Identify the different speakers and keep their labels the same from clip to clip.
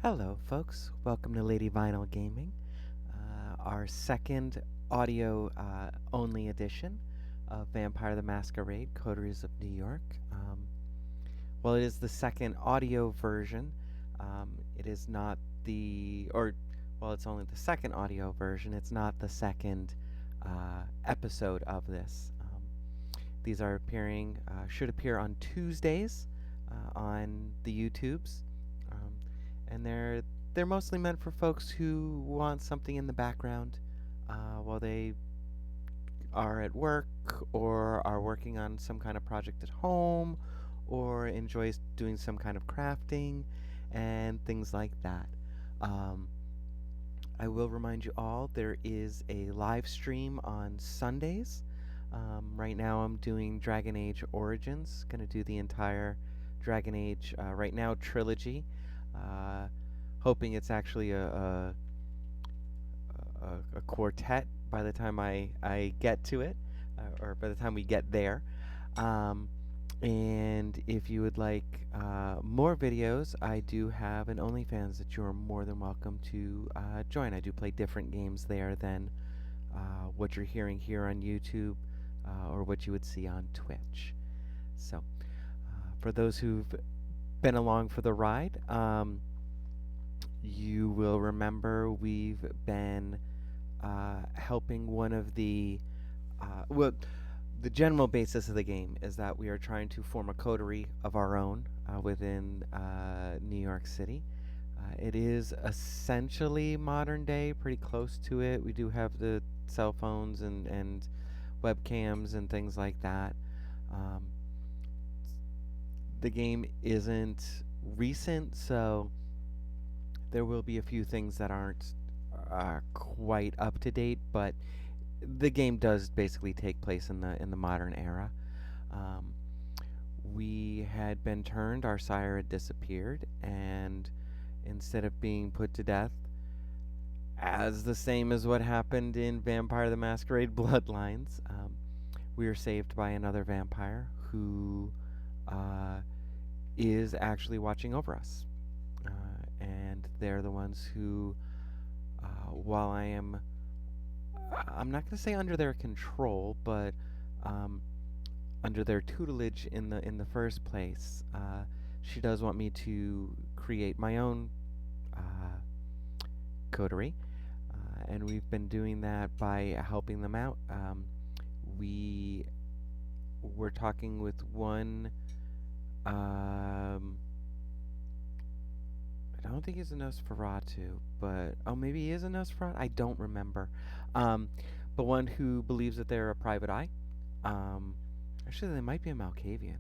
Speaker 1: Hello, folks. Welcome to Lady Vinyl Gaming, our second audio only edition of Vampire the Masquerade Coteries of New York. Well, it is the second audio version. It is not it's only the second audio version. It's not the second episode of this. These are should appear on Tuesdays on the YouTubes. And they're mostly meant for folks who want something in the background while they are at work or are working on some kind of project at home or enjoys doing some kind of crafting and things like that. I will remind you all there is a live stream on Sundays. Right now I'm doing Dragon Age Origins, going to do the entire Dragon Age right now trilogy. Hoping it's actually a quartet by the time I get to it, or by the time we get there. And if you would like more videos, I do have an OnlyFans that you're more than welcome to join. I do play different games there than what you're hearing here on YouTube or what you would see on Twitch. So, for those who've been along for the ride, you will remember we've been helping one of the the general basis of the game is that we are trying to form a coterie of our own within New York City. It is essentially modern day, pretty close to it. We do have the cell phones and webcams and things like that. The game isn't recent, so there will be a few things that aren't quite up to date, but the game does basically take place in the modern era. We had been turned, our sire had disappeared, and instead of being put to death, as the same as what happened in Vampire the Masquerade Bloodlines, we are saved by another vampire who is actually watching over us. And they're the ones who, while I'm not going to say under their control, but under their tutelage in the first place, she does want me to create my own coterie, and we've been doing that by helping them out. We were talking with one. I don't think he's a Nosferatu, but maybe he is a Nosferatu. I don't remember. But one who believes that they're a private eye. Actually, they might be a Malkavian.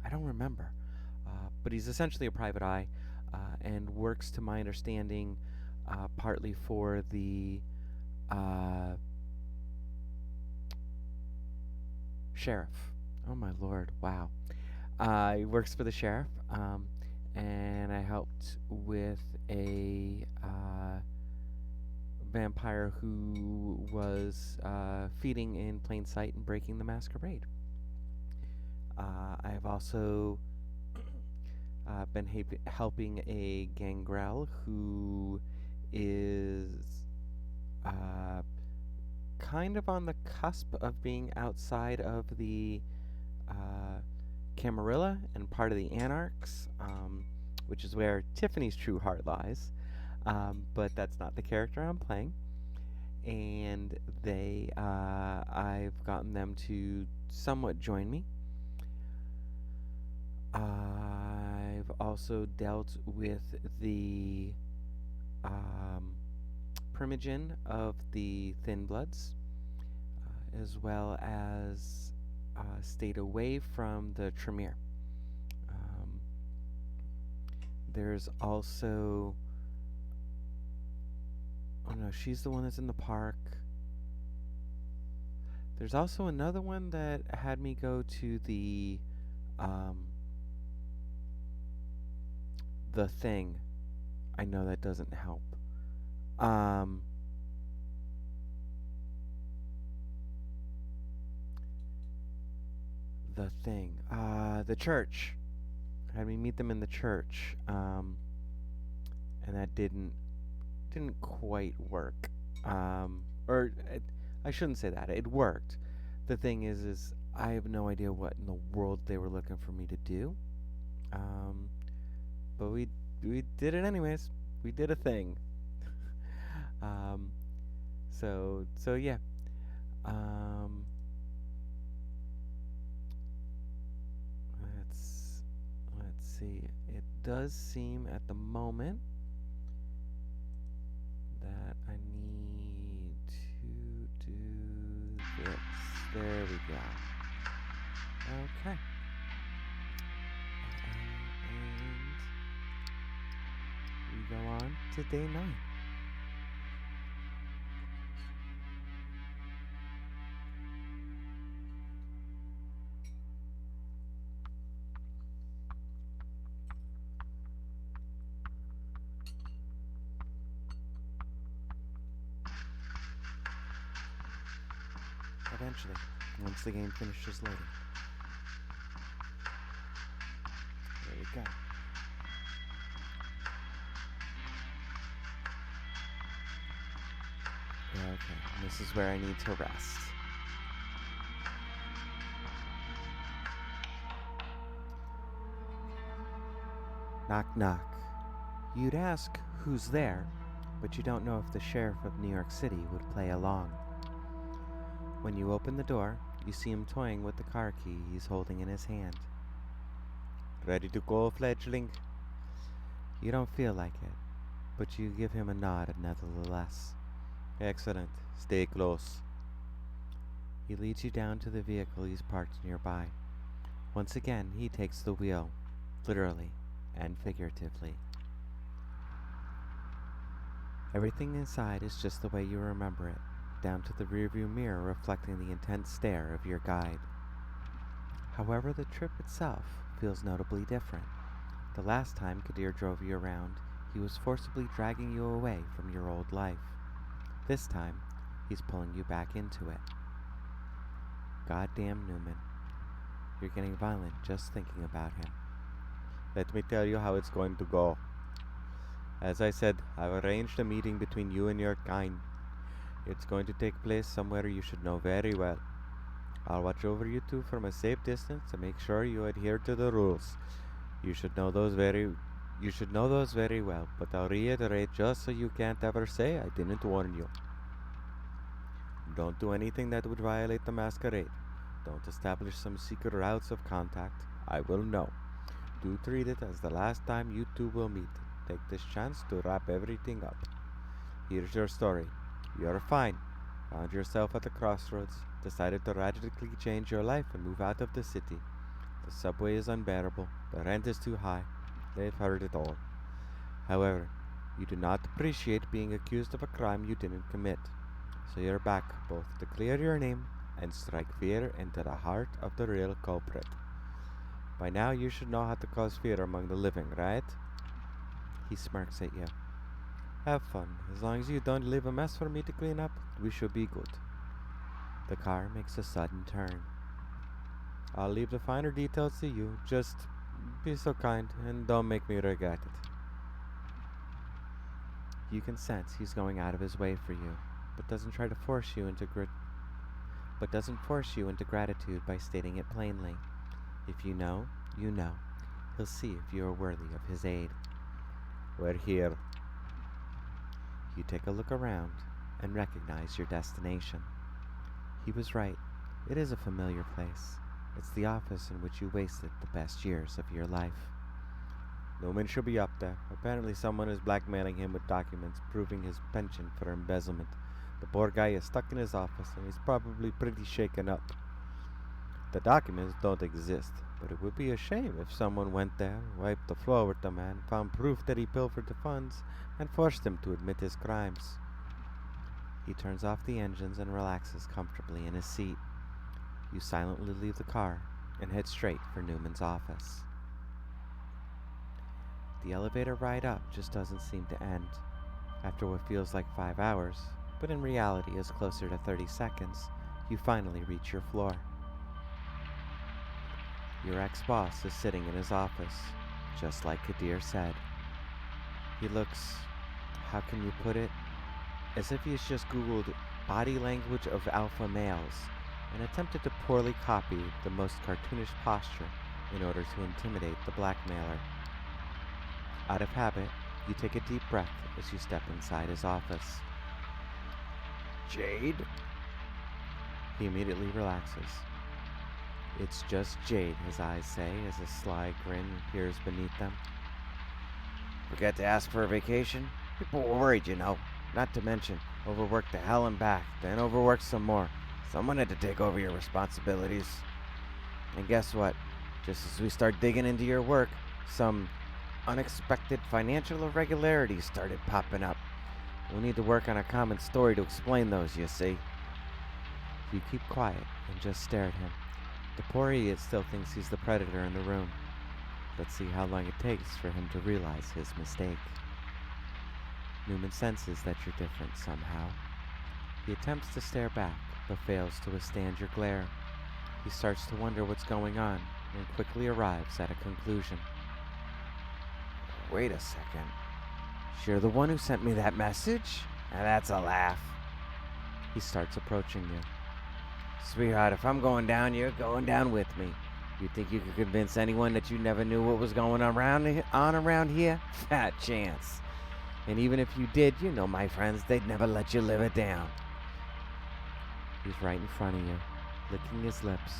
Speaker 1: I don't remember. But he's essentially a private eye, and works, to my understanding, partly for the sheriff. Oh my lord! Wow. He works for the sheriff. And I helped with a vampire who was feeding in plain sight and breaking the masquerade. I have also been helping a gangrel who is kind of on the cusp of being outside of the Camarilla and part of the Anarchs, which is where Tiffany's true heart lies. But that's not the character I'm playing. And I've gotten them to somewhat join me. I've also dealt with the Primogen of the Thin Bloods, as well as stayed away from the Tremere. There's also... Oh no, she's the one that's in the park. There's also another one that had me go to the thing. I know that doesn't help. The thing. The church. Had me meet them in the church. and that didn't quite work. Or I shouldn't say that. It worked. The thing is I have no idea what in the world they were looking for me to do. Um, but we did it anyways. We did a thing. um, so yeah. Um, let's see. It does seem at the moment that I need to do this. There we go. Okay. And we go on to day 9. Eventually, once the game finishes loading. There we go. Okay, this is where I need to rest. Knock, knock. You'd ask who's there, but you don't know if the sheriff of New York City would play along. When you open the door, you see him toying with the car key he's holding in his hand. Ready to go, fledgling? You don't feel like it, but you give him a nod nevertheless. Excellent. Stay close. He leads you down to the vehicle he's parked nearby. Once again, he takes the wheel, literally and figuratively. Everything inside is just the way you remember it, down to the rearview mirror reflecting the intense stare of your guide. However, the trip itself feels notably different. The last time Kadir drove you around, he was forcibly dragging you away from your old life. This time, he's pulling you back into it. Goddamn Newman. You're getting violent just thinking about him. Let me tell you how it's going to go. As I said, I've arranged a meeting between you and your kind. It's going to take place somewhere you should know very well. I'll watch over you two from a safe distance and make sure you adhere to the rules. You should know those very well, but I'll reiterate just so you can't ever say I didn't warn you. Don't do anything that would violate the Masquerade. Don't establish some secret routes of contact. I will know. Do treat it as the last time you two will meet. Take this chance to wrap everything up. Here's your story. You're fine. Found yourself at the crossroads. Decided to radically change your life and move out of the city. The subway is unbearable. The rent is too high. They've heard it all. However, you do not appreciate being accused of a crime you didn't commit. So you're back both to clear your name and strike fear into the heart of the real culprit. By now you should know how to cause fear among the living, right? He smirks at you. Have fun. As long as you don't leave a mess for me to clean up, we should be good. The car makes a sudden turn. I'll leave the finer details to you. Just be so kind and don't make me regret it. You can sense he's going out of his way for you, but doesn't force you into gratitude by stating it plainly. If you know, you know. He'll see if you are worthy of his aid. We're here. You take a look around and recognize your destination. He was right. It is a familiar place. It's the office in which you wasted the best years of your life. Newman should be up there. Apparently someone is blackmailing him with documents proving his penchant for embezzlement. The poor guy is stuck in his office and he's probably pretty shaken up. The documents don't exist, but it would be a shame if someone went there, wiped the floor with the man, found proof that he pilfered the funds, and forced him to admit his crimes. He turns off the engines and relaxes comfortably in his seat. You silently leave the car and head straight for Newman's office. The elevator ride up just doesn't seem to end. After what feels like 5 hours, but in reality is closer to 30 seconds, you finally reach your floor. Your ex-boss is sitting in his office, just like Kadir said. He looks, how can you put it, as if he's just Googled body language of alpha males and attempted to poorly copy the most cartoonish posture in order to intimidate the blackmailer. Out of habit, you take a deep breath as you step inside his office. Jade? He immediately relaxes. It's just Jade, his eyes say as a sly grin appears beneath them. Forget to ask for a vacation? People were worried, you know. Not to mention, overworked the hell and back, then overworked some more. Someone had to take over your responsibilities. And guess what? Just as we start digging into your work, some unexpected financial irregularities started popping up. We'll need to work on a common story to explain those, you see. You keep quiet and just stare at him. The poor idiot still thinks he's the predator in the room. Let's see how long it takes for him to realize his mistake. Newman senses that you're different somehow. He attempts to stare back, but fails to withstand your glare. He starts to wonder what's going on, and quickly arrives at a conclusion. Wait a second. You're the one who sent me that message? Now that's a laugh. He starts approaching you. Sweetheart, if I'm going down, you're going down with me. You think you could convince anyone that you never knew what was going on around here? Fat chance. And even if you did, you know my friends, they'd never let you live it down. He's right in front of you, licking his lips,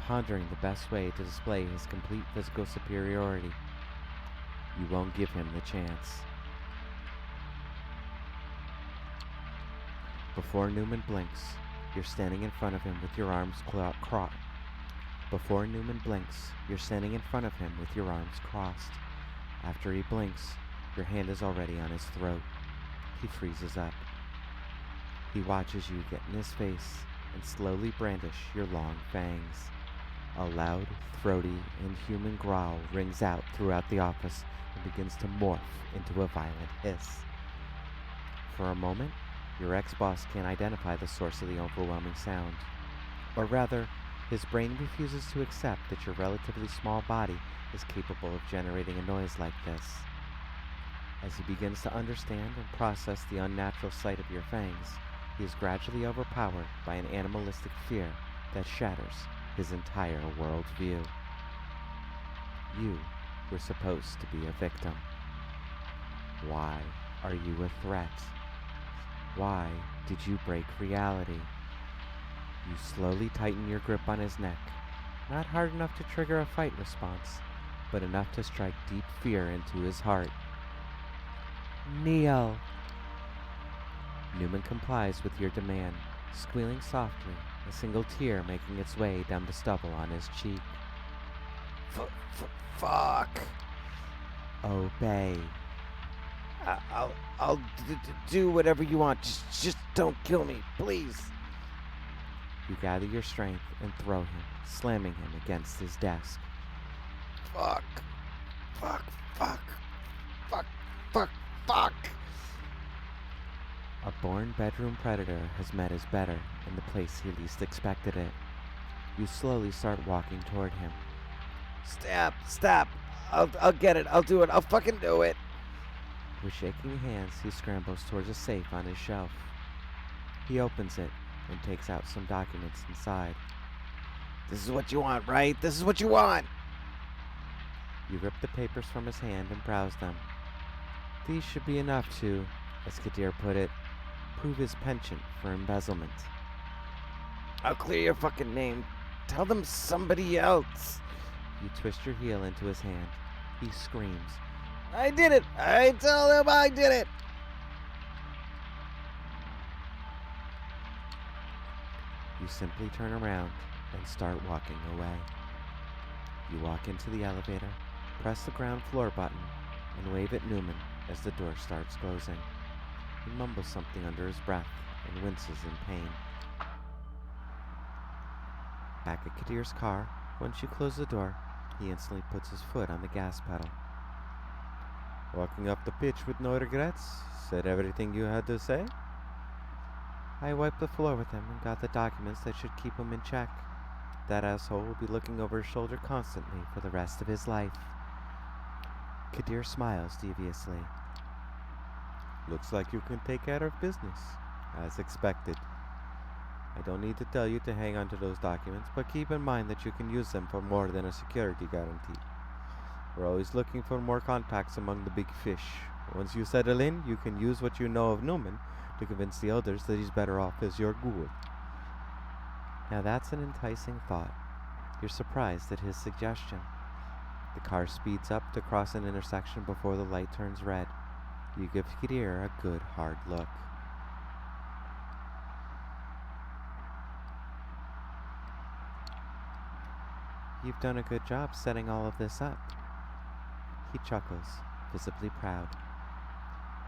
Speaker 1: pondering the best way to display his complete physical superiority. You won't give him the chance. Before Newman blinks, you're standing in front of him with your arms crossed. Before Newman blinks, you're standing in front of him with your arms crossed. After he blinks, your hand is already on his throat. He freezes up. He watches you get in his face and slowly brandish your long fangs. A loud, throaty, inhuman growl rings out throughout the office and begins to morph into a violent hiss. For a moment, your ex-boss can't identify the source of the overwhelming sound. Or rather, his brain refuses to accept that your relatively small body is capable of generating a noise like this. As he begins to understand and process the unnatural sight of your fangs, he is gradually overpowered by an animalistic fear that shatters his entire worldview. You were supposed to be a victim. Why are you a threat? Why did you break reality? You slowly tighten your grip on his neck, not hard enough to trigger a fight response, but enough to strike deep fear into his heart. Kneel! Newman complies with your demand, squealing softly, a single tear making its way down the stubble on his cheek. Fuck! Obey. I'll do whatever you want. Just don't kill me, please. You gather your strength and throw him, slamming him against his desk. Fuck. A born bedroom predator has met his better in the place he least expected it. You slowly start walking toward him. Stop. I'll get it. I'll do it. I'll fucking do it. With shaking hands, he scrambles towards a safe on his shelf. He opens it and takes out some documents inside. This is what you want, right? This is what you want! You rip the papers from his hand and browse them. These should be enough to, as Kadir put it, prove his penchant for embezzlement. I'll clear your fucking name. Tell them somebody else. You twist your heel into his hand. He screams. I did it! I tell them I did it! You simply turn around and start walking away. You walk into the elevator, press the ground floor button, and wave at Newman as the door starts closing. He mumbles something under his breath and winces in pain. Back at Kadir's car, once you close the door, he instantly puts his foot on the gas pedal. Walking up the pitch with no regrets? Said everything you had to say? I wiped the floor with him and got the documents that should keep him in check. That asshole will be looking over his shoulder constantly for the rest of his life. Kadir smiles deviously.
Speaker 2: Looks like you can take care of business. As expected. I don't need to tell you to hang on to those documents, but keep in mind that you can use them for more than a security guarantee. We're always looking for more contacts among the big fish. Once you settle in, you can use what you know of Newman to convince the others that he's better off as your ghoul.
Speaker 1: Now that's an enticing thought. You're surprised at his suggestion. The car speeds up to cross an intersection before the light turns red. You give Kadir a good hard look. You've done a good job setting all of this up. He chuckles, visibly proud.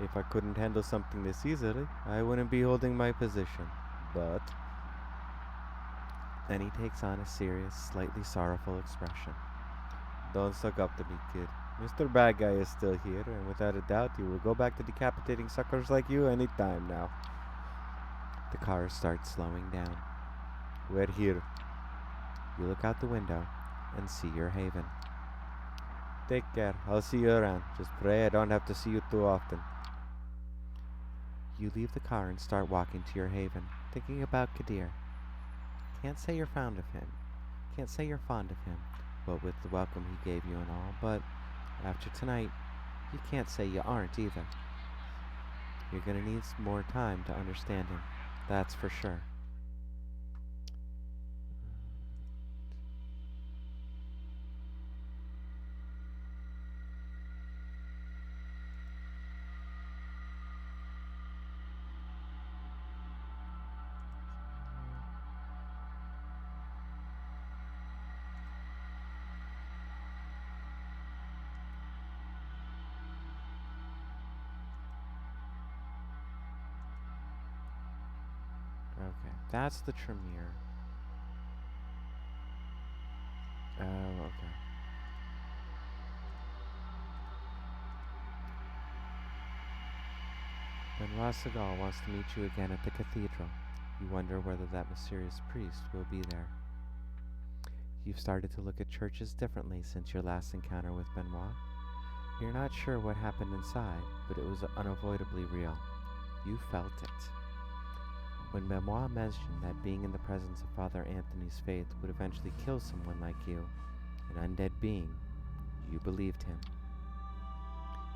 Speaker 2: If I couldn't handle something this easily, I wouldn't be holding my position. But
Speaker 1: Then he takes on a serious, slightly sorrowful expression.
Speaker 2: don't suck up to me, kid. Mr. Bad Guy is still here, and without a doubt, he will go back to decapitating suckers like you any time now.
Speaker 1: The car starts slowing down.
Speaker 2: We're here.
Speaker 1: You look out the window and see your haven.
Speaker 2: Take care. I'll see you around. Just pray I don't have to see you too often.
Speaker 1: You leave the car and start walking to your haven, thinking about Kadir. Can't say you're fond of him. Can't say you're fond of him, what with the welcome he gave you and all, but after tonight, you can't say you aren't either. You're gonna need some more time to understand him, that's for sure. Okay, that's the Tremere. Oh, okay. Benoit Segal wants to meet you again at the cathedral. You wonder whether that mysterious priest will be there. You've started to look at churches differently since your last encounter with Benoit. You're not sure what happened inside, but it was unavoidably real. You felt it. When Benoit mentioned that being in the presence of Father Anthony's faith would eventually kill someone like you, an undead being, you believed him.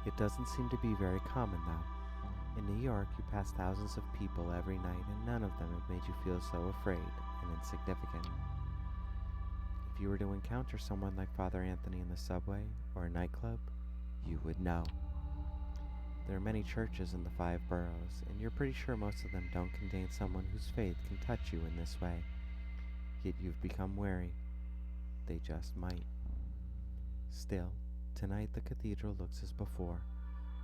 Speaker 1: It doesn't seem to be very common, though. In New York, you pass thousands of people every night, and none of them have made you feel so afraid and insignificant. If you were to encounter someone like Father Anthony in the subway or a nightclub, you would know. There are many churches in the 5 boroughs, and you're pretty sure most of them don't contain someone whose faith can touch you in this way. Yet you've become wary. They just might. Still, tonight the cathedral looks as before,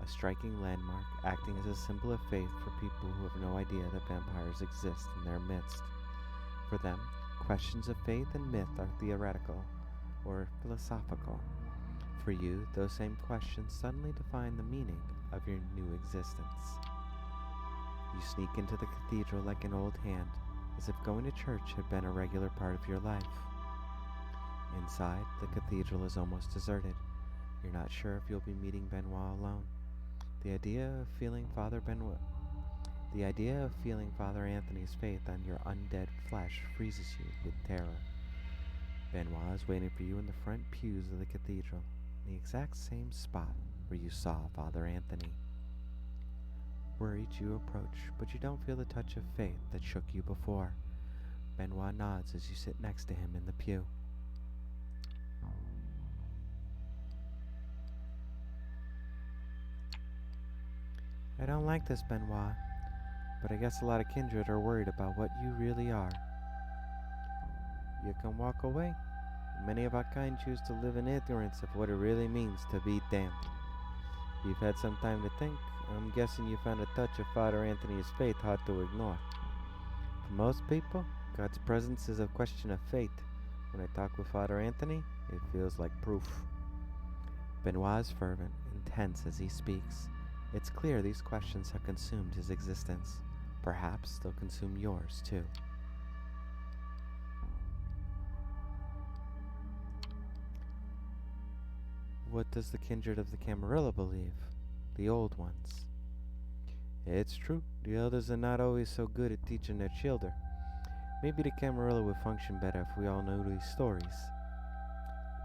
Speaker 1: a striking landmark acting as a symbol of faith for people who have no idea that vampires exist in their midst. For them, questions of faith and myth are theoretical or philosophical. For you, those same questions suddenly define the meaning of your new existence. You sneak into the cathedral like an old hand, as if going to church had been a regular part of your life. Inside, the cathedral is almost deserted. You're not sure if you'll be meeting Benoit alone. The idea of feeling Father Anthony's faith on your undead flesh freezes you with terror. Benoit is waiting for you in the front pews of the cathedral, in the exact same spot where you saw Father Anthony. Worried, you approach, but you don't feel the touch of faith that shook you before. Benoit nods as you sit next to him in the pew. I don't like this, Benoit, but I guess a lot of kindred are worried about what you really are. You can walk away. Many of our kind choose to live in ignorance of what it really means to be damned. You've had some time to think. I'm guessing you found a touch of Father Anthony's faith hard to ignore. For most people, God's presence is a question of faith. When I talk with Father Anthony, it feels like proof. Benoit is fervent and tense as he speaks. It's clear these questions have consumed his existence. Perhaps they'll consume yours, too. What does the kindred of the Camarilla believe? The old ones.
Speaker 2: It's true, the elders are not always so good at teaching their children. Maybe the Camarilla would function better if we all knew these stories.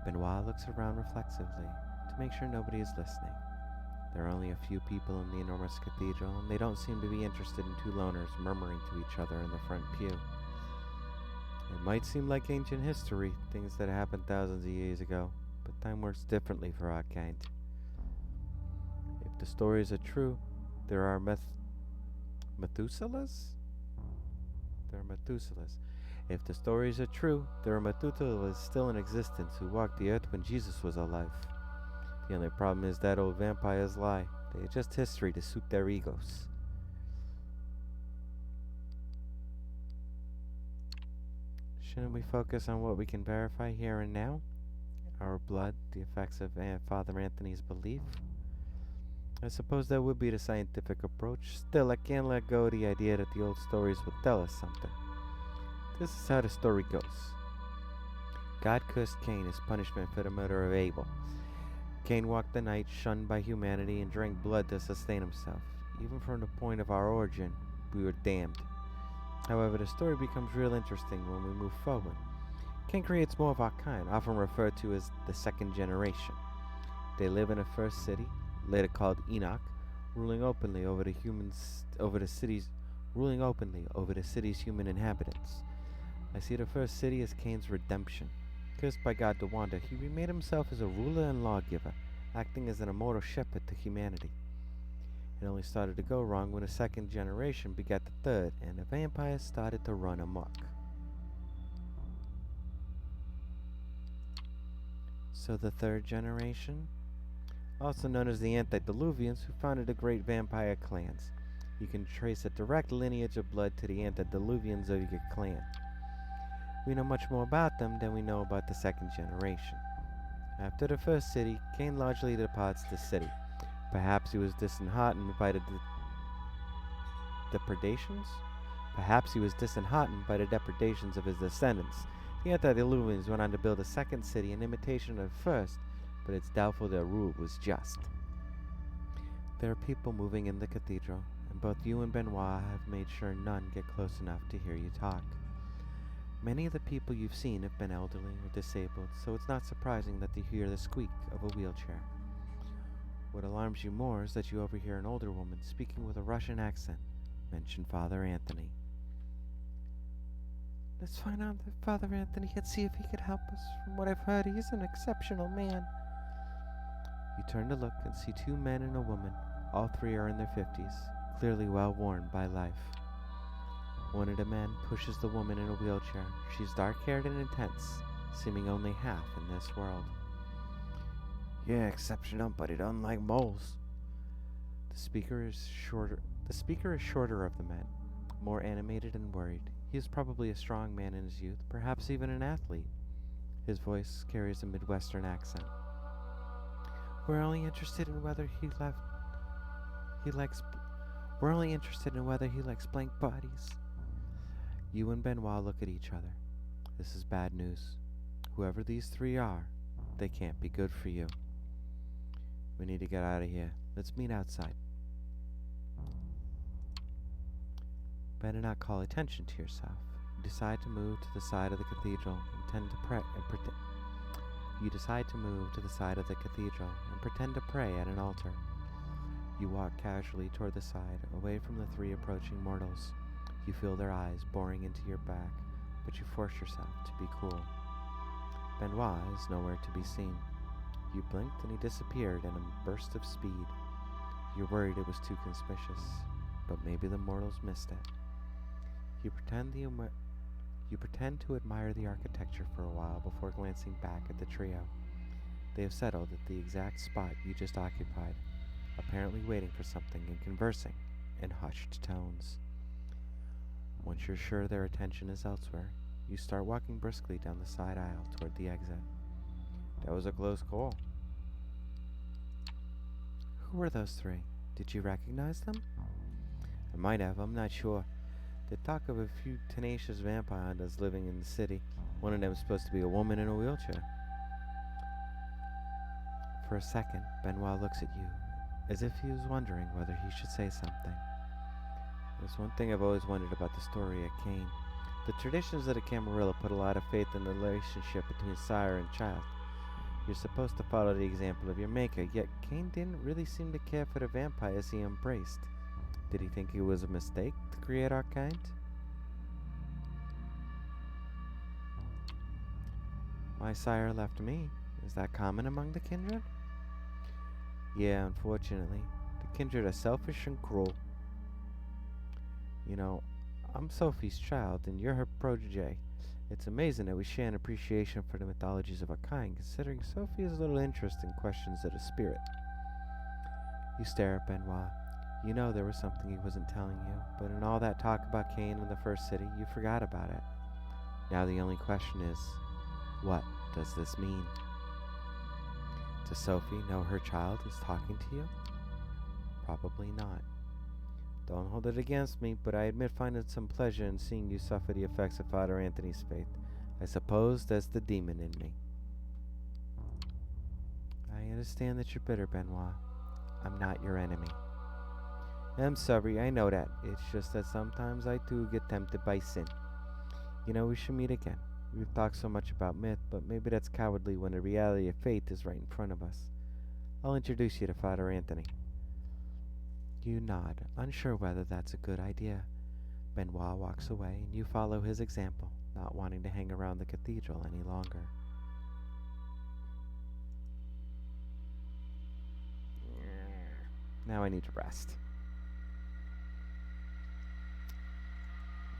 Speaker 2: Benoit looks around reflexively to make sure nobody is listening. There are only a few people in the enormous cathedral, and they don't seem to be interested in two loners murmuring to each other in the front pew. It might seem like ancient history, things that happened thousands of years ago, but time works differently for our kind. If the stories are true, there are Methuselahs? There are Methuselahs. If the stories are true, there are Methuselahs still in existence who walked the earth when Jesus was alive. The only problem is that old vampires lie. They adjust history to suit their egos. Shouldn't we focus on what we can verify here and now? Our blood, the effects of Father Anthony's belief? I suppose that would be the scientific approach. Still, I can't let go of the idea that the old stories will tell us something. This is how the story goes. God cursed Cain as punishment for the murder of Abel. Cain walked the night, shunned by humanity, and drank blood to sustain himself. Even from the point of our origin, we were damned. However, the story becomes real interesting when we move forward. Cain creates more of our kind, often referred to as the second generation. They live in a first city, later called Enoch, ruling openly over the city's human inhabitants. I see the first city as Cain's redemption. Cursed by God to wander, he remade himself as a ruler and lawgiver, acting as an immortal shepherd to humanity. It only started to go wrong when the second generation begat the third, and the vampires started to run amok. So the third generation? Also known as the Antediluvians, who founded the great vampire clans. You can trace a direct lineage of blood to the Antediluvians of your clan. We know much more about them than we know about the second generation. After the first city, Cain largely departs the city. Perhaps he was disheartened by the depredations? Perhaps he was disheartened by the depredations of his descendants. The Antediluvians went on to build a second city in imitation of the first, but it's doubtful their rule was just. There are people moving in the cathedral, and both you and Benoit have made sure none get close enough to hear you talk. Many of the people you've seen have been elderly or disabled, so it's not surprising that you hear the squeak of a wheelchair. What alarms you more is that you overhear an older woman speaking with a Russian accent mention Father Anthony. Let's find out if Father Anthony and see if he could help us. From what I've heard, he's an exceptional man. You turn to look and see two men and a woman. All three are in their 50s, clearly well worn by life. One of the men pushes the woman in a wheelchair. She's dark-haired and intense, seeming only half in this world. Yeah, exceptional, but it don't like moles. The speaker is shorter of the men, more animated and worried. He is probably a strong man in his youth, perhaps even an athlete. His voice carries a Midwestern accent. We're only interested in whether he likes blank bodies. You and Benoit look at each other. This is bad news. Whoever these three are, they can't be good for you. We need to get out of here. Let's meet outside. Better not call attention to yourself. You decide to move to the side of the cathedral and pretend to pray at an altar. You walk casually toward the side, away from the three approaching mortals. You feel their eyes boring into your back, but you force yourself to be cool. Benoit is nowhere to be seen. You blinked and he disappeared in a burst of speed. You're worried it was too conspicuous, but maybe the mortals missed it. You pretend to admire the architecture for a while before glancing back at the trio. They have settled at the exact spot you just occupied, apparently waiting for something and conversing in hushed tones. Once you're sure their attention is elsewhere, you start walking briskly down the side aisle toward the exit. That was a close call. Who were those three? Did you recognize them? I might have, I'm not sure. They talk of a few tenacious vampire hunters living in the city. One of them is supposed to be a woman in a wheelchair. For a second, Benoit looks at you, as if he was wondering whether he should say something. There's one thing I've always wondered about the story of Cain. The traditions of the Camarilla put a lot of faith in the relationship between sire and child. You're supposed to follow the example of your maker, yet Cain didn't really seem to care for the vampires he embraced. Did he think it was a mistake to create our kind? My sire left me. Is that common among the kindred? Yeah, unfortunately. The kindred are selfish and cruel. You know, I'm Sophie's child, and you're her protege. It's amazing that we share an appreciation for the mythologies of our kind, considering Sophie has little interest in questions of the spirit. You stare at Benoit. You know there was something he wasn't telling you, but in all that talk about Cain in the first city, you forgot about it. Now the only question is, what does this mean? Does Sophie know her child is talking to you? Probably not. Don't hold it against me, but I admit finding some pleasure in seeing you suffer the effects of Father Anthony's faith. I suppose there's the demon in me. I understand that you're bitter, Benoit. I'm not your enemy. I'm sorry, I know that. It's just that sometimes I too get tempted by sin. You know, we should meet again. We've talked so much about myth, but maybe that's cowardly when the reality of fate is right in front of us. I'll introduce you to Father Anthony. You nod, unsure whether that's a good idea. Benoit walks away, and you follow his example, not wanting to hang around the cathedral any longer. Now I need to rest.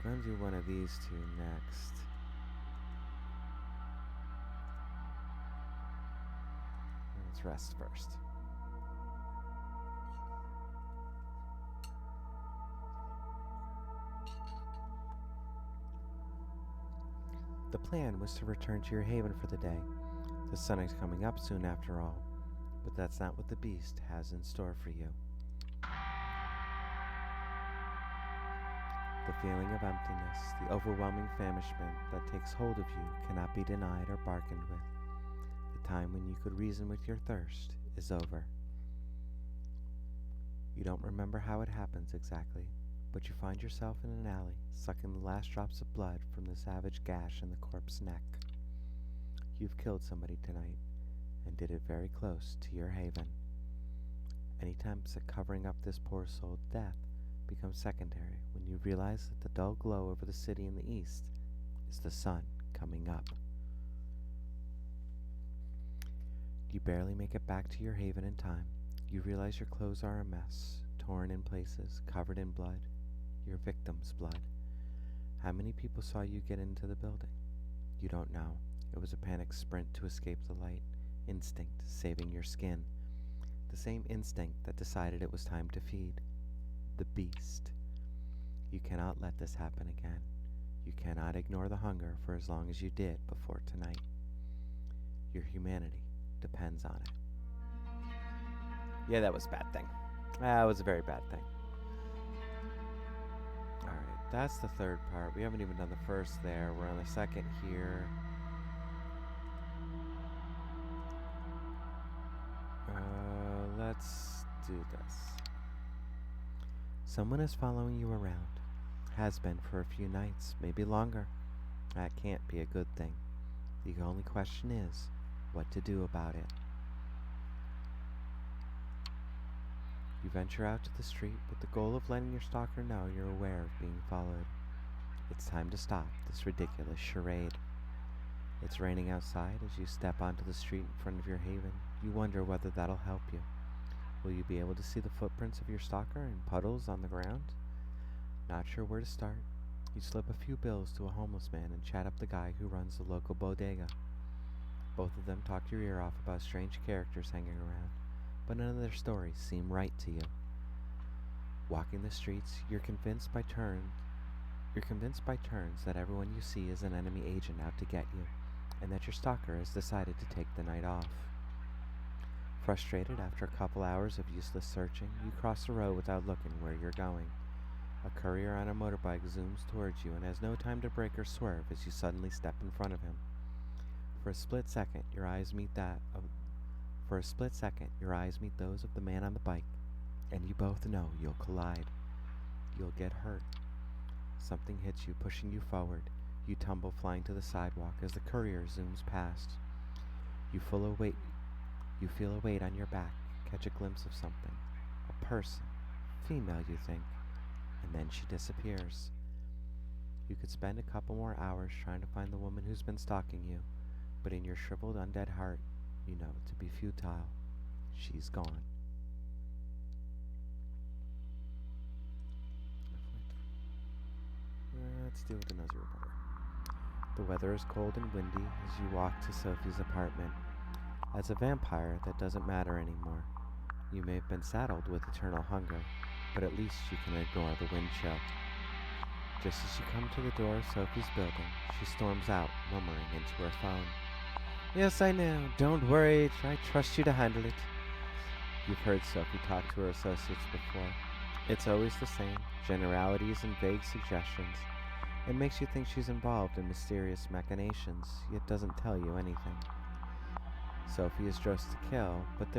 Speaker 2: I'm going to do one of these two next. Let's rest first. The plan was to return to your haven for the day. The sun is coming up soon after all, but that's not what the beast has in store for you. The feeling of emptiness, the overwhelming famishment that takes hold of you cannot be denied or bargained with. The time when you could reason with your thirst is over. You don't remember how it happens exactly, but you find yourself in an alley, sucking the last drops of blood from the savage gash in the corpse's neck. You've killed somebody tonight, and did it very close to your haven. Any attempts at covering up this poor soul's death become secondary when you realize that the dull glow over the city in the east is the sun coming up. You barely make it back to your haven in time. You realize your clothes are a mess, torn in places, covered in blood, your victim's blood. How many people saw you get into the building? You don't know. It was a panic sprint to escape the light, instinct saving your skin, the same instinct that decided it was time to feed. The beast. You cannot let this happen again. You cannot ignore the hunger for as long as you did before tonight. Your humanity depends on it. Yeah, that was a bad thing. That was a very bad thing. Alright, that's the third part. We haven't even done the first there. We're on the second here. Let's do this. Someone is following you around. Has been for a few nights, maybe longer. That can't be a good thing. The only question is, what to do about it. You venture out to the street with the goal of letting your stalker know you're aware of being followed. It's time to stop this ridiculous charade. It's raining outside as you step onto the street in front of your haven. You wonder whether that'll help you. Will you be able to see the footprints of your stalker in puddles on the ground? Not sure where to start. You slip a few bills to a homeless man and chat up the guy who runs the local bodega. Both of them talk your ear off about strange characters hanging around, but none of their stories seem right to you. Walking the streets, you're convinced by turns that everyone you see is an enemy agent out to get you, and that your stalker has decided to take the night off. Frustrated after a couple hours of useless searching, you cross the road without looking where you're going. A courier on a motorbike zooms towards you and has no time to brake or swerve as you suddenly step in front of him. For a split second, your eyes meet those of the man on the bike, and you both know you'll collide. You'll get hurt. Something hits you, pushing you forward. You tumble flying to the sidewalk as the courier zooms past. You feel a weight. You feel a weight on your back. Catch a glimpse of something. A person. Female, you think. And then she disappears. You could spend a couple more hours trying to find the woman who's been stalking you, but in your shriveled undead heart, you know it to be futile. She's gone. Let's deal with another reporter. The weather is cold and windy as you walk to Sophie's apartment. As a vampire, that doesn't matter anymore. You may have been saddled with eternal hunger, but at least you can ignore the wind chill. Just as you come to the door of Sophie's building, she storms out, murmuring into her phone. Yes, I know. Don't worry. I trust you to handle it. You've heard Sophie talk to her associates before. It's always the same, generalities and vague suggestions. It makes you think she's involved in mysterious machinations, yet doesn't tell you anything. Sophie is dressed to kill, but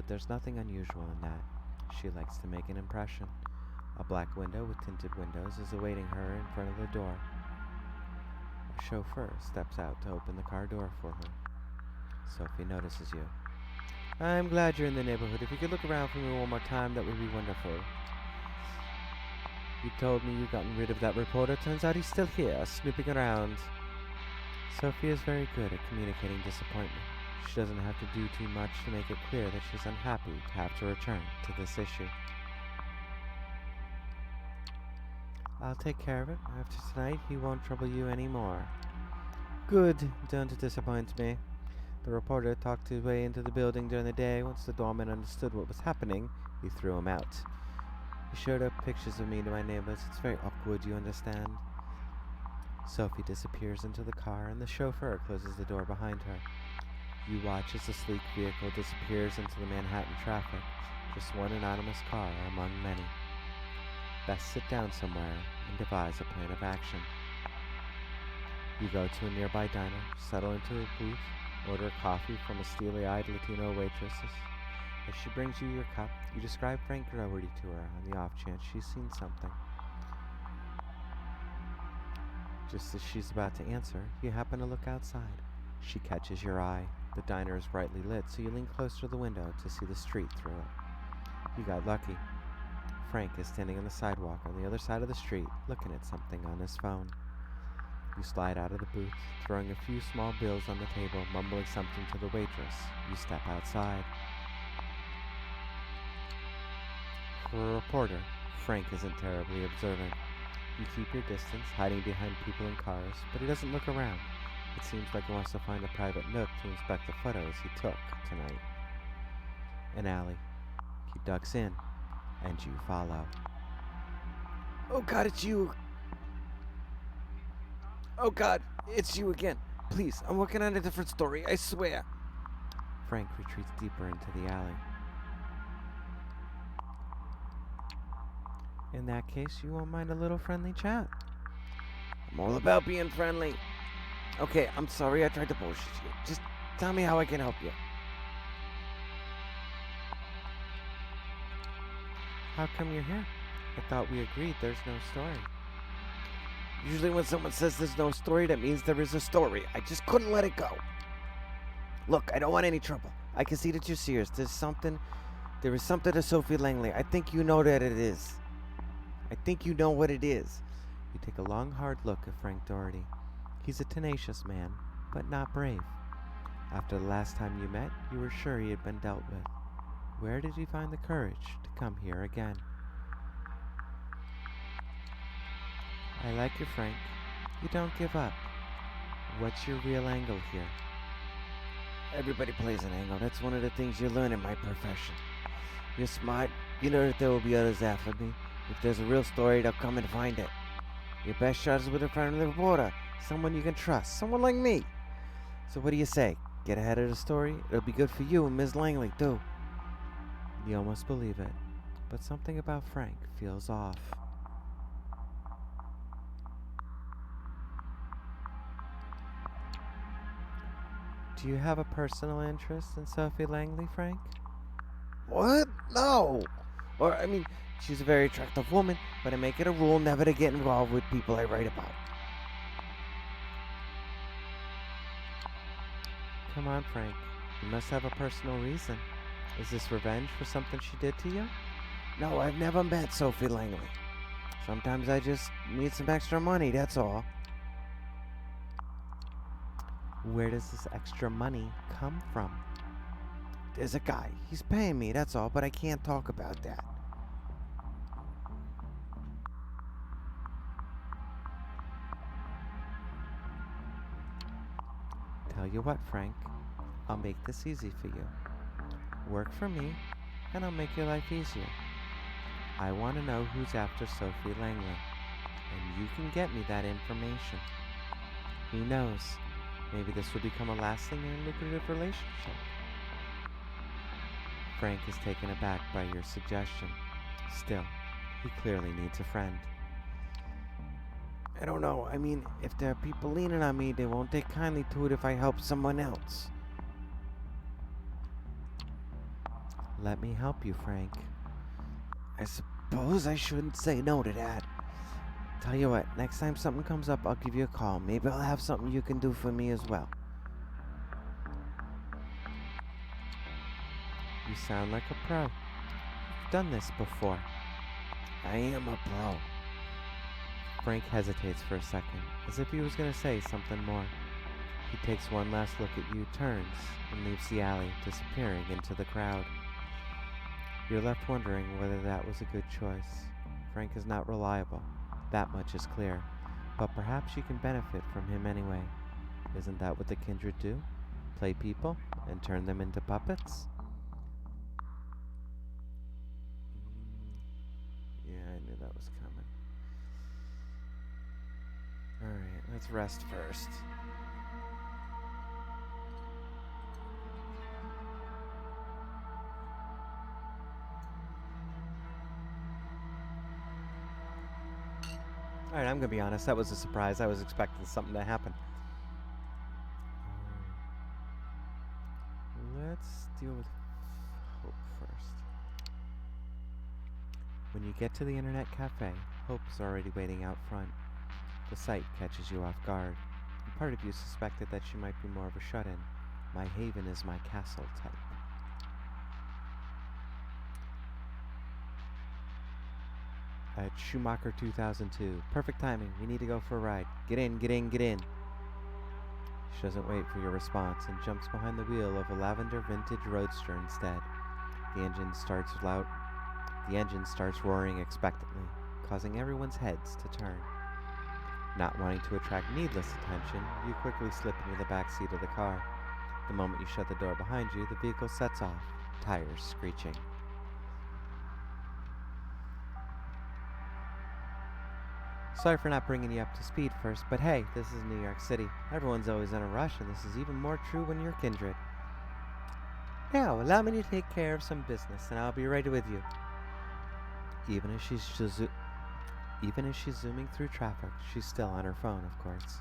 Speaker 2: there's nothing unusual in that. She likes to make an impression. A black window with tinted windows is awaiting her in front of the door. A chauffeur steps out to open the car door for her. Sophie notices you. I'm glad you're in the neighborhood. If you could look around for me one more time, that would be wonderful. You told me you'd gotten rid of that reporter. Turns out he's still here, snooping around. Sophie is very good at communicating disappointment. She doesn't have to do too much to make it clear that she's unhappy to have to return to this issue. I'll take care of it. After tonight, he won't trouble you anymore. Good. Don't disappoint me. The reporter talked his way into the building during the day. Once the doorman understood what was happening, he threw him out. He showed up pictures of me to my neighbors. It's very awkward, you understand? Sophie disappears into the car, and the chauffeur closes the door behind her. You watch as the sleek vehicle disappears into the Manhattan traffic, just one anonymous car among many. Best sit down somewhere and devise a plan of action. You go to a nearby diner, settle into a booth, order a coffee from a steely-eyed Latino waitress. As she brings you your cup, you describe Frank Doherty to her on the off chance she's seen something. Just as she's about to answer, you happen to look outside. She catches your eye. The diner is brightly lit, so you lean close to the window to see the street through it. You got lucky. Frank is standing on the sidewalk on the other side of the street, looking at something on his phone. You slide out of the booth, throwing a few small bills on the table, mumbling something to the waitress. You step outside. For a reporter, Frank isn't terribly observant. You keep your distance, hiding behind people and cars, but he doesn't look around. It seems like he wants to find a private nook to inspect the photos he took tonight. An alley. He ducks in, and you follow. Oh God, it's you! Oh God, it's you again. Please, I'm working on a different story, I swear. Frank retreats deeper into the alley. In that case, you won't mind a little friendly chat. I'm all about being friendly. Okay, I'm sorry I tried to bullshit you. Just tell me how I can help you. How come you're here? I thought we agreed there's no story. Usually when someone says there's no story, that means there is a story. I just couldn't let it go. Look, I don't want any trouble. I can see that you're serious. There is something to Sophie Langley. I think you know that it is. I think you know what it is. You take a long, hard look at Frank Doherty. He's a tenacious man, but not brave. After the last time you met, you were sure he had been dealt with. Where did he find the courage to come here again? I like you, Frank. You don't give up. What's your real angle here? Everybody plays an angle. That's one of the things you learn in my profession. You're smart. You know that there will be others after me. If there's a real story, they'll come and find it. Your best shot is with a friendly reporter. Someone you can trust. Someone like me. So what do you say? Get ahead of the story? It'll be good for you and Ms. Langley, too. You almost believe it. But something about Frank feels off. Do you have a personal interest in Sophie Langley, Frank? What? No! She's a very attractive woman, but I make it a rule never to get involved with people I write about. Come on, Frank. You must have a personal reason. Is this revenge for something she did to you? No, I've never met Sophie Langley. Sometimes I just need some extra money, that's all. Where does this extra money come from? There's a guy. He's paying me, that's all, but I can't talk about that. Tell you what, Frank. I'll make this easy for you. Work for me, and I'll make your life easier. I want to know who's after Sophie Langley, and you can get me that information. Who knows? Maybe this will become a lasting and lucrative relationship. Frank is taken aback by your suggestion. Still, he clearly needs a friend. I don't know. I mean, if there are people leaning on me, they won't take kindly to it if I help someone else. Let me help you, Frank. I suppose I shouldn't say no to that. Tell you what, next time something comes up, I'll give you a call. Maybe I'll have something you can do for me as well. You sound like a pro. You've done this before. I am a pro. Frank hesitates for a second, as if he was going to say something more. He takes one last look at you, turns, and leaves the alley, disappearing into the crowd. You're left wondering whether that was a good choice. Frank is not reliable. That much is clear. But perhaps you can benefit from him anyway. Isn't that what the kindred do? Play people and turn them into puppets? Yeah, I knew that was coming. Alright, let's rest first. Alright, I'm gonna be honest, that was a surprise. I was expecting something to happen. Let's deal with Hope first. When you get to the internet cafe, Hope is already waiting out front. The sight catches you off guard, and part of you suspected that she might be more of a shut-in. My haven is my castle type. At Schumacher 2002. Perfect timing. We need to go for a ride. Get in, get in, get in. She doesn't wait for your response and jumps behind the wheel of a lavender vintage roadster instead. The engine starts roaring expectantly, causing everyone's heads to turn. Not wanting to attract needless attention, you quickly slip into the back seat of the car. The moment you shut the door behind you, the vehicle sets off, tires screeching. Sorry for not bringing you up to speed first, but hey, this is New York City. Everyone's always in a rush, and this is even more true when you're kindred. Now, allow me to take care of some business, and I'll be right with you. Even as she's zooming through traffic, she's still on her phone, of course.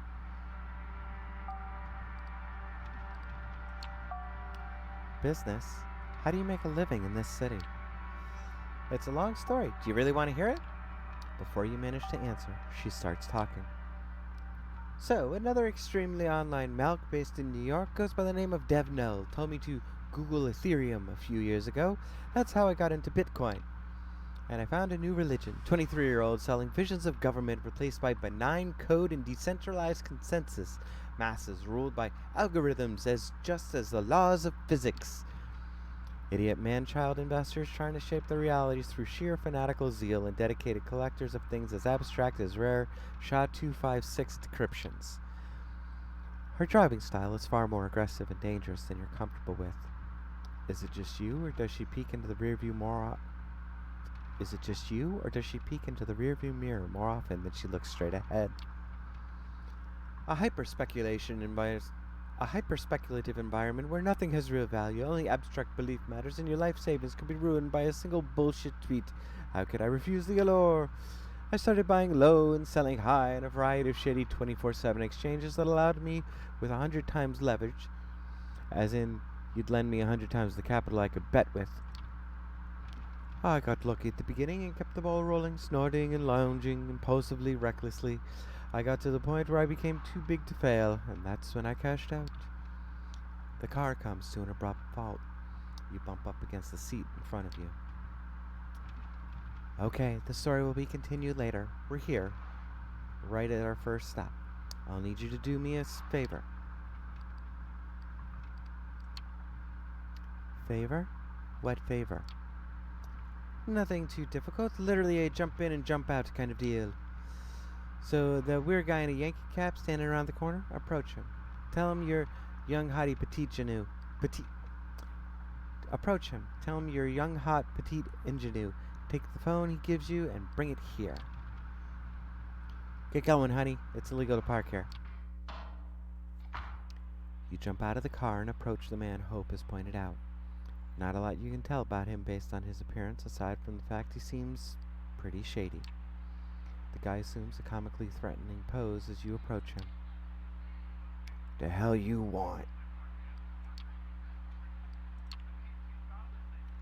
Speaker 2: Business? How do you make a living in this city? It's a long story. Do you really want to hear it? Before you manage to answer, she starts talking. So, another extremely online malk based in New York goes by the name of Dev Null told me to Google Ethereum a few years ago. That's how I got into Bitcoin. And I found a new religion, 23-year-olds selling visions of government replaced by benign code and decentralized consensus, masses ruled by algorithms just as the laws of physics. Idiot man-child investors trying to shape their realities through sheer fanatical zeal and dedicated collectors of things as abstract as rare SHA-256 decryptions. Her driving style is far more aggressive and dangerous than you're comfortable with. Is it just you, or does she peek into the rearview mirror more often than she looks straight ahead? A hyper-speculative environment where nothing has real value, only abstract belief matters, and your life savings can be ruined by a single bullshit tweet. How could I refuse the allure? I started buying low and selling high in a variety of shady 24/7 exchanges that allowed me with 100 times leverage, as in, you'd lend me 100 times the capital I could bet with. I got lucky at the beginning and kept the ball rolling, snorting and lounging impulsively, recklessly. I got to the point where I became too big to fail, and that's when I cashed out. The car comes to an abrupt halt. You bump up against the seat in front of you. Okay, the story will be continued later. We're here, right at our first stop. I'll need you to do me a favor. Favor? What favor? Nothing too difficult. Literally a jump in and jump out kind of deal. So the weird guy in a Yankee cap standing around the corner, approach him. Tell him you're young hottie petite ingenue. Petite. Approach him. Tell him you're young hot petite ingenue. Take the phone he gives you and bring it here. Get going, honey. It's illegal to park here. You jump out of the car and approach the man Hope has pointed out. Not a lot you can tell about him based on his appearance, aside from the fact he seems pretty shady. The guy assumes a comically threatening pose as you approach him. The hell you want?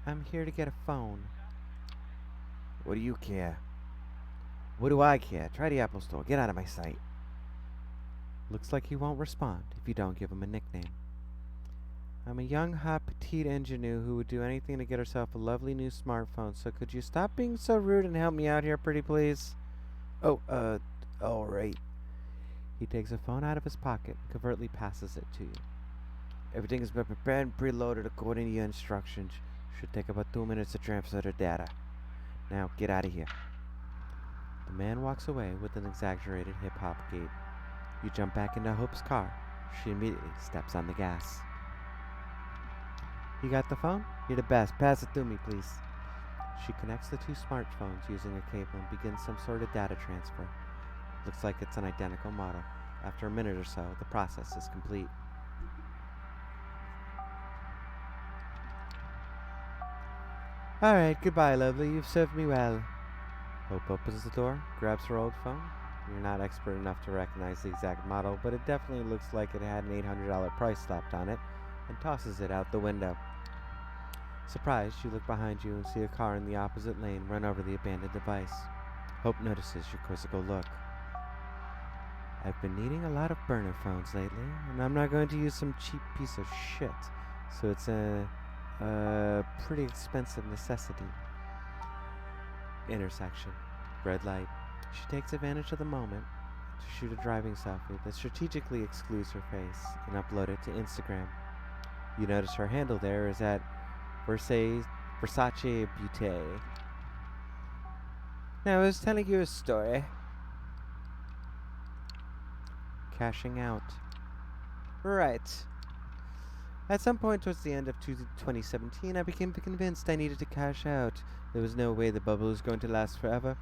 Speaker 2: I'm here to get a phone. What do you care? What do I care? Try the Apple Store. Get out of my sight. Looks like he won't respond if you don't give him a nickname. I'm a young, hot, petite ingenue who would do anything to get herself a lovely new smartphone, so could you stop being so rude and help me out here, pretty please? Oh, alright. He takes a phone out of his pocket and covertly passes it to you. Everything has been prepared and preloaded according to your instructions. Should take about 2 minutes to transfer the data. Now, get out of here. The man walks away with an exaggerated hip-hop gait. You jump back into Hope's car. She immediately steps on the gas. You got the phone? You're the best. Pass it to me, please. She connects the two smartphones using a cable and begins some sort of data transfer. Looks like it's an identical model. After a minute or so, the process is complete. Alright, goodbye, lovely. You've served me well. Hope opens the door, grabs her old phone. You're not expert enough to recognize the exact model, but it definitely looks like it had an $800 price slapped on it, and tosses it out the window. Surprised, you look behind you and see a car in the opposite lane run over the abandoned device. Hope notices your quizzical look. I've been needing a lot of burner phones lately, and I'm not going to use some cheap piece of shit, so it's a pretty expensive necessity. Intersection. Red light. She takes advantage of the moment to shoot a driving selfie that strategically excludes her face and upload it to Instagram. You notice her handle there is at Versace Beauté. Now I was telling you a story. Cashing out. Right. At some point towards the end of 2017, I became convinced I needed to cash out. There was no way the bubble was going to last forever.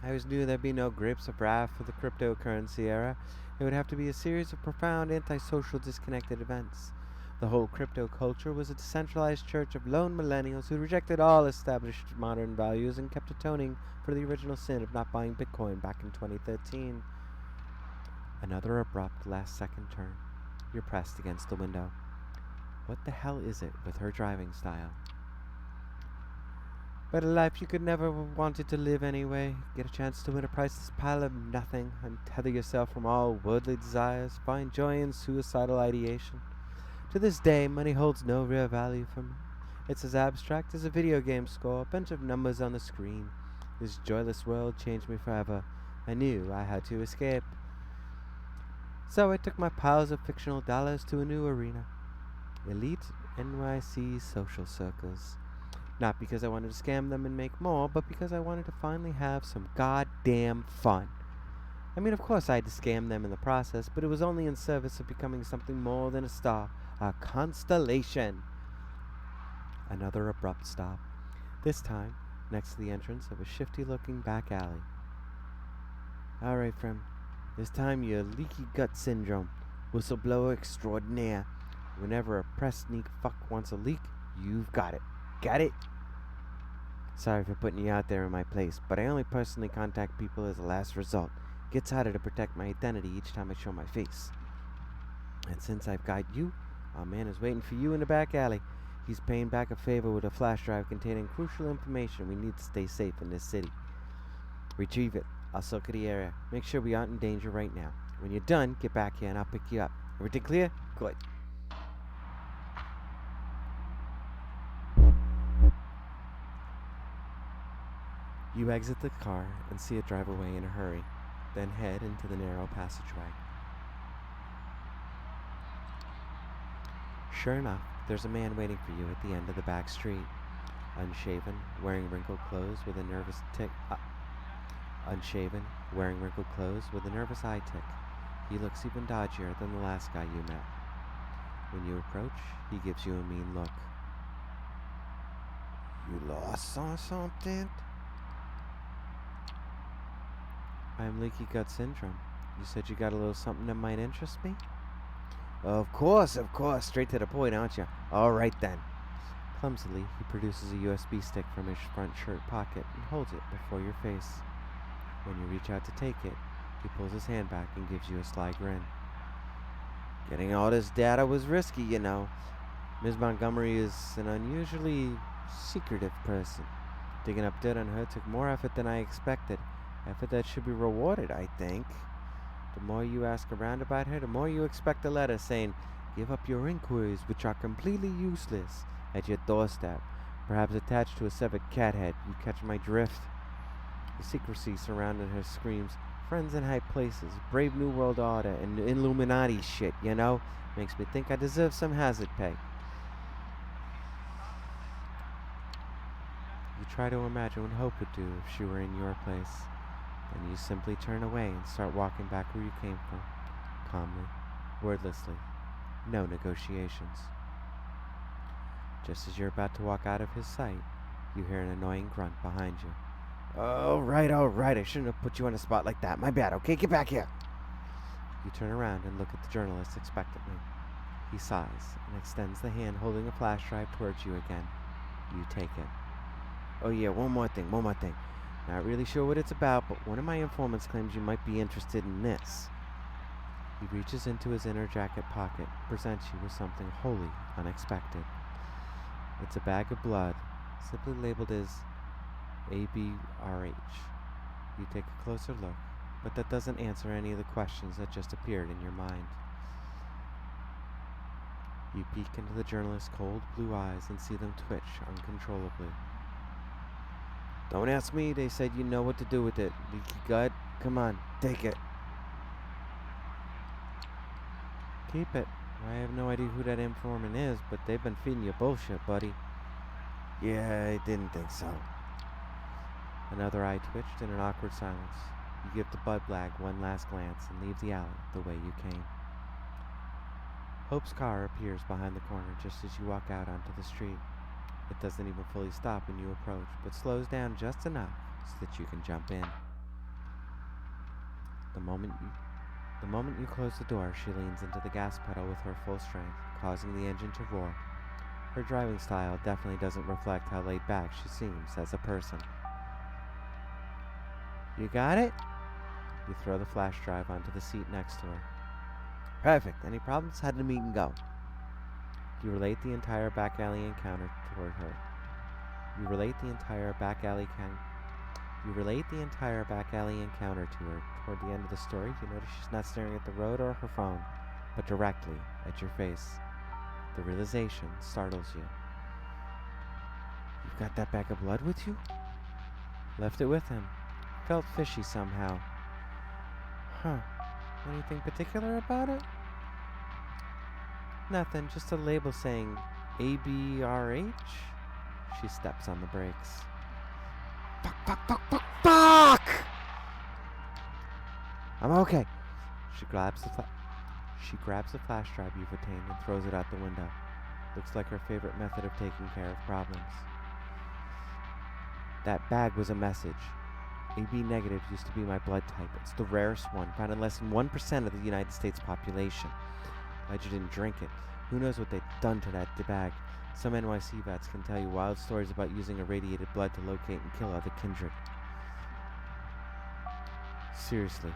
Speaker 2: I always knew there'd be no grips of wrath for the cryptocurrency era. It would have to be a series of profound antisocial disconnected events. The whole crypto culture was a decentralized church of lone millennials who rejected all established modern values and kept atoning for the original sin of not buying Bitcoin back in 2013. Another abrupt last-second turn. You're pressed against the window. What the hell is it with her driving style? But a life you could never have wanted to live anyway. Get a chance to win a priceless pile of nothing, untether yourself from all worldly desires, find joy in suicidal ideation. To this day, money holds no real value for me. It's as abstract as a video game score, a bunch of numbers on the screen. This joyless world changed me forever. I knew I had to escape. So I took my piles of fictional dollars to a new arena. Elite NYC social circles. Not because I wanted to scam them and make more, but because I wanted to finally have some goddamn fun. I mean, of course I had to scam them in the process, but it was only in service of becoming something more than a star, a constellation. Another abrupt stop. This time, next to the entrance of a shifty-looking back alley. Alright, friend. This time you're leaky gut syndrome. Whistleblower extraordinaire. Whenever a press sneak fuck wants a leak, you've got it. Got it? Sorry for putting you out there in my place, but I only personally contact people as a last result. Gets harder to protect my identity each time I show my face. And since I've got you, our man is waiting for you in the back alley. He's paying back a favor with a flash drive containing crucial information we need to stay safe in this city. Retrieve it. I'll circle the area. Make sure we aren't in danger right now. When you're done, get back here and I'll pick you up. Everything clear? Good. You exit the car and see it drive away in a hurry, then head into the narrow passageway. Sure enough, there's a man waiting for you at the end of the back street. Unshaven, wearing wrinkled clothes with a nervous eye tick. He looks even dodgier than the last guy you met. When you approach, he gives you a mean look. You lost on something? I'm leaky gut syndrome. You said you got a little something that might interest me? Of course. Straight to the point, aren't you? All right then. Clumsily, he produces a USB stick from his front shirt pocket and holds it before your face. When you reach out to take it, he pulls his hand back and gives you a sly grin. Getting all this data was risky, you know. Ms. Montgomery is an unusually secretive person. Digging up dirt on her took more effort than I expected. Effort that should be rewarded, I think. The more you ask around about her, the more you expect a letter saying, "Give up your inquiries, which are completely useless," at your doorstep, perhaps attached to a severed cat head. You catch my drift? The secrecy surrounding her screams, friends in high places, brave New World Order, and Illuminati shit, you know? Makes me think I deserve some hazard pay. You try to imagine what Hope would do if she were in your place. Then you simply turn away and start walking back where you came from, calmly, wordlessly, no negotiations. Just as you're about to walk out of his sight, you hear an annoying grunt behind you. All right, I shouldn't have put you on the spot like that. My bad, okay? Get back here. You turn around and look at the journalist expectantly. He sighs and extends the hand holding a flash drive towards you again. You take it. Oh yeah, one more thing. Not really sure what it's about, but one of my informants claims you might be interested in this. He reaches into his inner jacket pocket, presents you with something wholly unexpected. It's a bag of blood, simply labeled as ABRH. You take a closer look, but that doesn't answer any of the questions that just appeared in your mind. You peek into the journalist's cold blue eyes and see them twitch uncontrollably. Don't ask me, they said you know what to do with it. Leaky gut, come on, take it. Keep it. I have no idea who that informant is, but they've been feeding you bullshit, buddy. Yeah, I didn't think so. Another eye twitched in an awkward silence. You give the bud bag one last glance and leave the alley the way you came. Hope's car appears behind the corner just as you walk out onto the street. It doesn't even fully stop when you approach, but slows down just enough so that you can jump in. The moment you close the door, she leans into the gas pedal with her full strength, causing the engine to roar. Her driving style definitely doesn't reflect how laid back she seems as a person. You got it? You throw the flash drive onto the seat next to her. Perfect. Any problems? How did the meeting go? You relate the entire back alley encounter toward her. You relate the entire back alley encounter to her. Toward the end of the story, you notice she's not staring at the road or her phone, but directly at your face. The realization startles you. You've got that bag of blood with you? Left it with him. Felt fishy somehow. Huh. Anything particular about it? Nothing, just a label saying ABRH. She steps on the brakes. Fuck! I'm okay. She grabs the flash drive you've obtained and throws it out the window. Looks like her favorite method of taking care of problems. That bag was a message. AB negative used to be my blood type. It's the rarest one, found in less than 1% of the United States population. Glad you didn't drink it. Who knows what they've done to that bag. Some NYC vets can tell you wild stories about using irradiated blood to locate and kill other kindred. Seriously?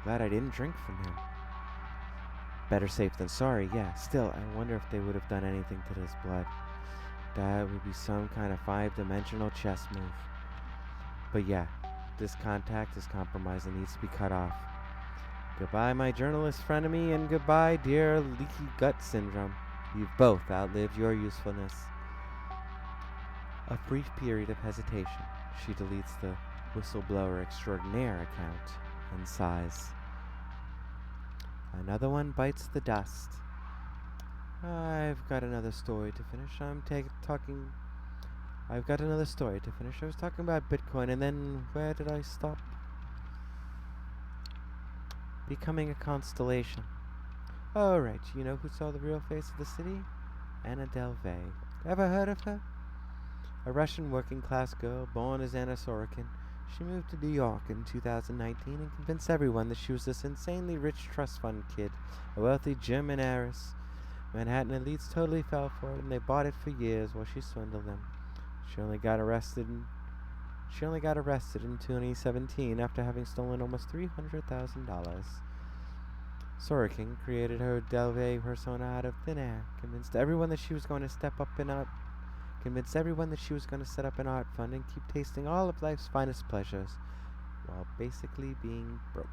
Speaker 2: Glad I didn't drink from him. Better safe than sorry, yeah. Still, I wonder if they would have done anything to this blood. That would be some kind of five-dimensional chess move. But yeah, this contact is compromised and needs to be cut off. Goodbye, my journalist frenemy, and goodbye, dear leaky gut syndrome. You've both outlived your usefulness. A brief period of hesitation. She deletes the whistleblower extraordinaire account and sighs. Another one bites the dust. I've got another story to finish. I've got another story to finish. I was talking about Bitcoin, and then where did I stop? Becoming a constellation. Oh, right. You know who saw the real face of the city? Anna Delvey. Ever heard of her? A Russian working-class girl born as Anna Sorokin. She moved to New York in 2019 and convinced everyone that she was this insanely rich trust fund kid, a wealthy German heiress. Manhattan elites totally fell for it, and they bought it for years while she swindled them. She only got arrested in 2017 after having stolen almost $300,000. Sorokin created her Delvey persona out of thin air, convinced everyone that she was going to set up an art fund and keep tasting all of life's finest pleasures, while basically being broke.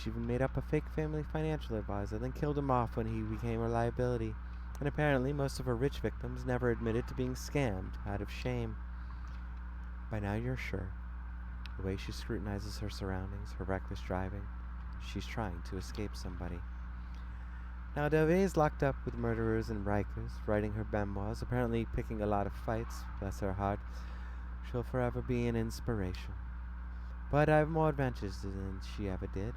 Speaker 2: She even made up a fake family financial advisor, then killed him off when he became a liability. And apparently most of her rich victims never admitted to being scammed out of shame. By now you're sure. The way she scrutinizes her surroundings, her reckless driving, she's trying to escape somebody. Now Delvey is locked up with murderers and Rikers, writing her memoirs, apparently picking a lot of fights, bless her heart. She'll forever be an inspiration. But I have more adventures than she ever did.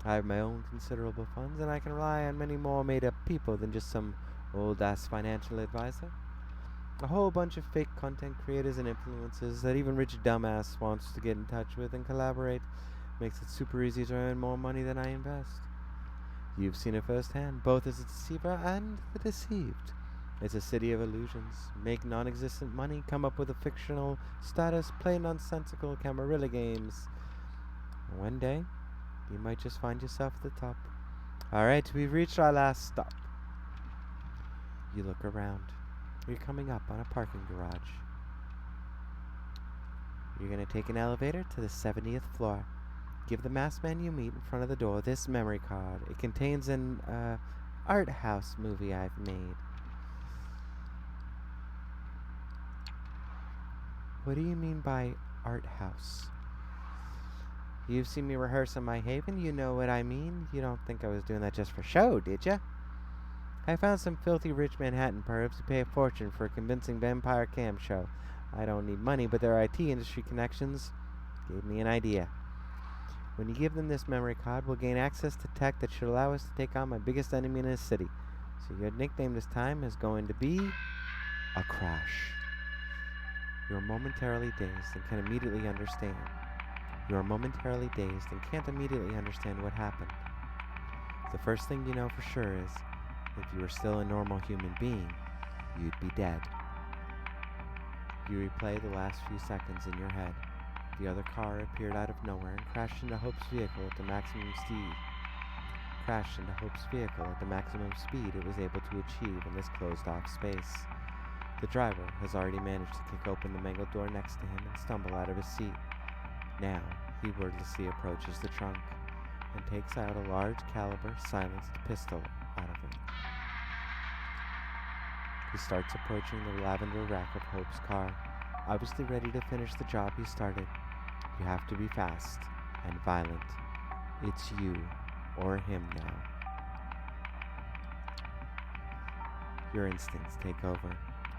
Speaker 2: I have my own considerable funds, and I can rely on many more made-up people than just some old-ass financial advisor. A whole bunch of fake content creators and influencers that even rich dumbass wants to get in touch with and collaborate. Makes it super easy to earn more money than I invest. You've seen it firsthand, both as a deceiver and the deceived. It's a city of illusions. Make non-existent money, come up with a fictional status, play nonsensical Camarilla games. One day, you might just find yourself at the top. Alright, we've reached our last stop. You look around. You're coming up on a parking garage. You're going to take an elevator to the 70th floor. Give the masked man you meet in front of the door this memory card. It contains an art house movie I've made. What do you mean by art house? You've seen me rehearse in my haven, you know what I mean. You don't think I was doing that just for show, did ya? I found some filthy rich Manhattan pervs who pay a fortune for a convincing vampire cam show. I don't need money, but their IT industry connections gave me an idea. When you give them this memory card, we'll gain access to tech that should allow us to take on my biggest enemy in this city. So your nickname this time is going to be a crash. You're momentarily dazed and can't immediately understand what happened. The first thing you know for sure is, if you were still a normal human being, you'd be dead. You replay the last few seconds in your head. The other car appeared out of nowhere and crashed into Hope's vehicle at the maximum speed it was able to achieve in this closed-off space. The driver has already managed to kick open the mangled door next to him and stumble out of his seat. Now, he wordlessly approaches the trunk and takes out a large-caliber silenced pistol out of it. He starts approaching the lavender rack of Hope's car, obviously ready to finish the job he started. You have to be fast and violent. It's you or him now. Your instincts take over.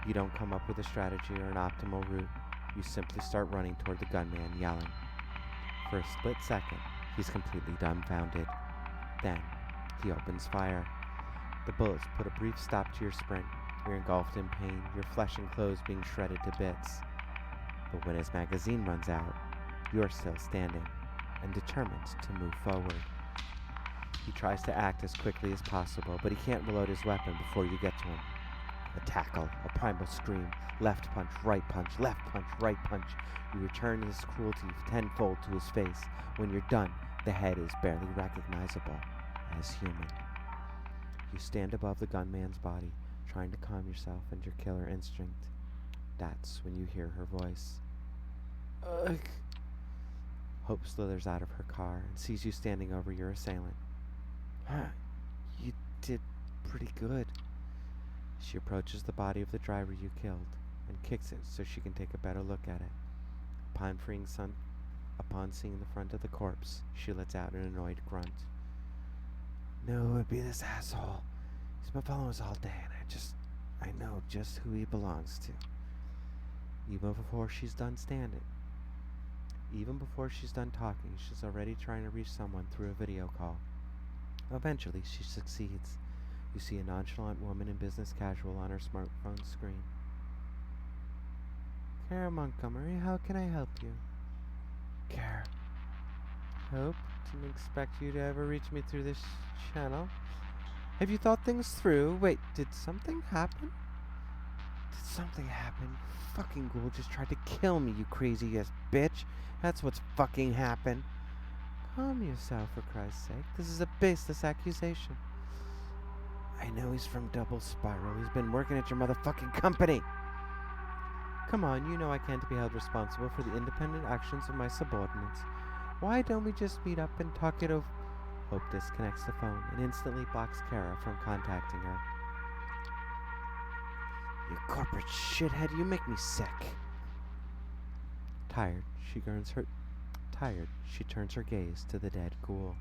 Speaker 2: You don't come up with a strategy or an optimal route. You simply start running toward the gunman, yelling. For a split second, he's completely dumbfounded. Then, he opens fire. The bullets put a brief stop to your sprint. You're engulfed in pain, your flesh and clothes being shredded to bits. But when his magazine runs out, you're still standing and determined to move forward. He tries to act as quickly as possible, but he can't reload his weapon before you get to him. A tackle, a primal scream, left punch, right punch, left punch, right punch. You return his cruelty tenfold to his face. When you're done, the head is barely recognizable as human. You stand above the gunman's body, trying to calm yourself and your killer instinct. That's when you hear her voice. Ugh. Hope slithers out of her car and sees you standing over your assailant. You did pretty good. She approaches the body of the driver you killed and kicks it so she can take a better look at it. Upon seeing the front of the corpse, she lets out an annoyed grunt. No, it'd be this asshole. He's been following us all day, and I know just who he belongs to. Even before she's done talking, she's already trying to reach someone through a video call. Eventually, she succeeds. You see a nonchalant woman in business casual on her smartphone screen. Kara Montgomery, how can I help you? Kara. Hope. Didn't expect you to ever reach me through this channel. Have you thought things through? Wait, did something happen? Did something happen? Fucking ghoul just tried to kill me, you crazy-ass bitch. That's what's fucking happened. Calm yourself, for Christ's sake. This is a baseless accusation. I know he's from Double Spiral. He's been working at your motherfucking company. Come on, you know I can't be held responsible for the independent actions of my subordinates. Why don't we just meet up and talk it over? Hope disconnects the phone and instantly blocks Kara from contacting her. You corporate shithead, you make me sick. Tired, she turns her gaze to the dead ghoul.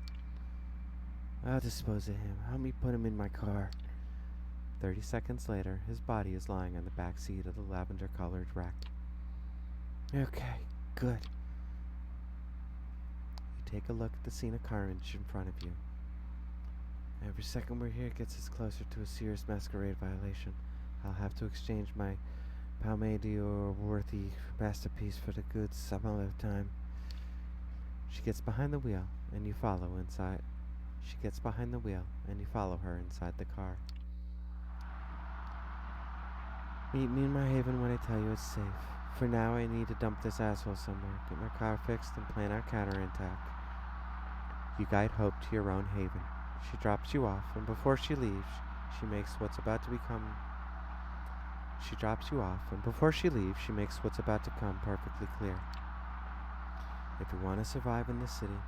Speaker 2: I'll dispose of him. Help me put him in my car. 30 seconds later, his body is lying on the back seat of the lavender-colored wreck. Okay, good. You take a look at the scene of carnage in front of you. Every second we're here gets us closer to a serious Masquerade violation. I'll have to exchange my Palme d'Or-worthy masterpiece for the goods some other time. She gets behind the wheel, and you follow her inside the car. Meet me in my haven when I tell you it's safe. For now, I need to dump this asshole somewhere, get my car fixed, and plan our counterattack. You guide Hope to your own haven. She drops you off, and before she leaves, she makes what's about to come perfectly clear. If you want to survive in this city,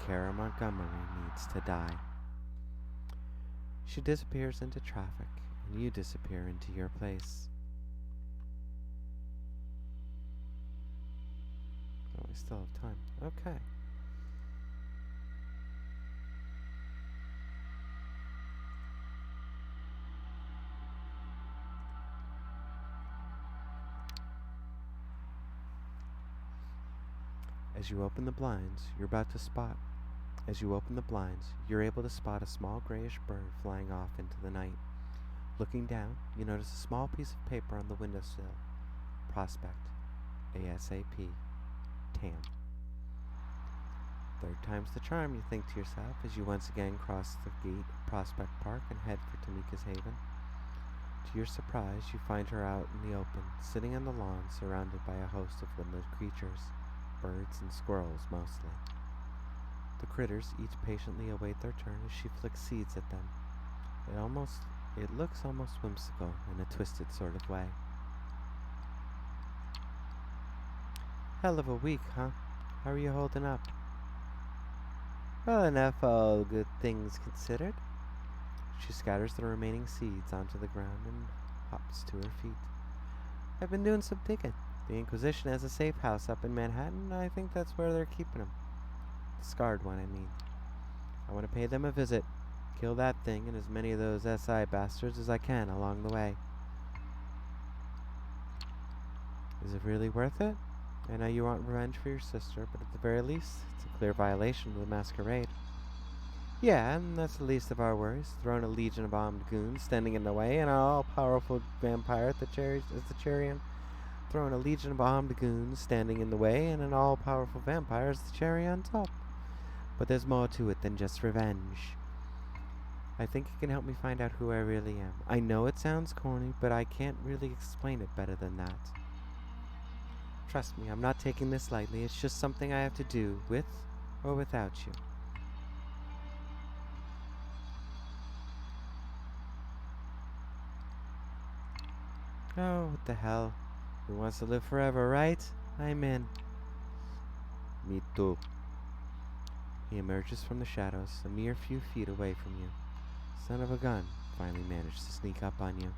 Speaker 2: Kara Montgomery needs to die. She disappears into traffic, and you disappear into your place. Oh, we still have time. Okay. As you open the blinds, you're able to spot a small grayish bird flying off into the night. Looking down, you notice a small piece of paper on the windowsill. Prospect. ASAP. TAM. Third time's the charm, you think to yourself, as you once again cross the gate of Prospect Park and head for Tamika's haven. To your surprise, you find her out in the open, sitting on the lawn surrounded by a host of woodland creatures. Birds and squirrels, mostly. The critters each patiently await their turn as she flicks seeds at them. It looks almost whimsical in a twisted sort of way. Hell of a week, huh? How are you holding up? Well enough, all good things considered. She scatters the remaining seeds onto the ground and hops to her feet. I've been doing some digging. The Inquisition has a safe house up in Manhattan, and I think that's where they're keeping him. The scarred one, I mean. I want to pay them a visit, kill that thing and as many of those SI bastards as I can along the way. Is it really worth it? I know you want revenge for your sister, but at the very least, it's a clear violation of the Masquerade. Yeah, and that's the least of our worries. Throwing a legion of armed goons standing in the way, and an all-powerful vampire as the cherry on. Throwing a legion of armed goons standing in the way, and an all-powerful vampire as the cherry on top. But there's more to it than just revenge. I think you can help me find out who I really am. I know it sounds corny, but I can't really explain it better than that. Trust me, I'm not taking this lightly. It's just something I have to do, with or without you. Oh, what the hell? Who wants to live forever, right? I'm in. Me too. He emerges from the shadows, a mere few feet away from you. Son of a gun finally managed to sneak up on you.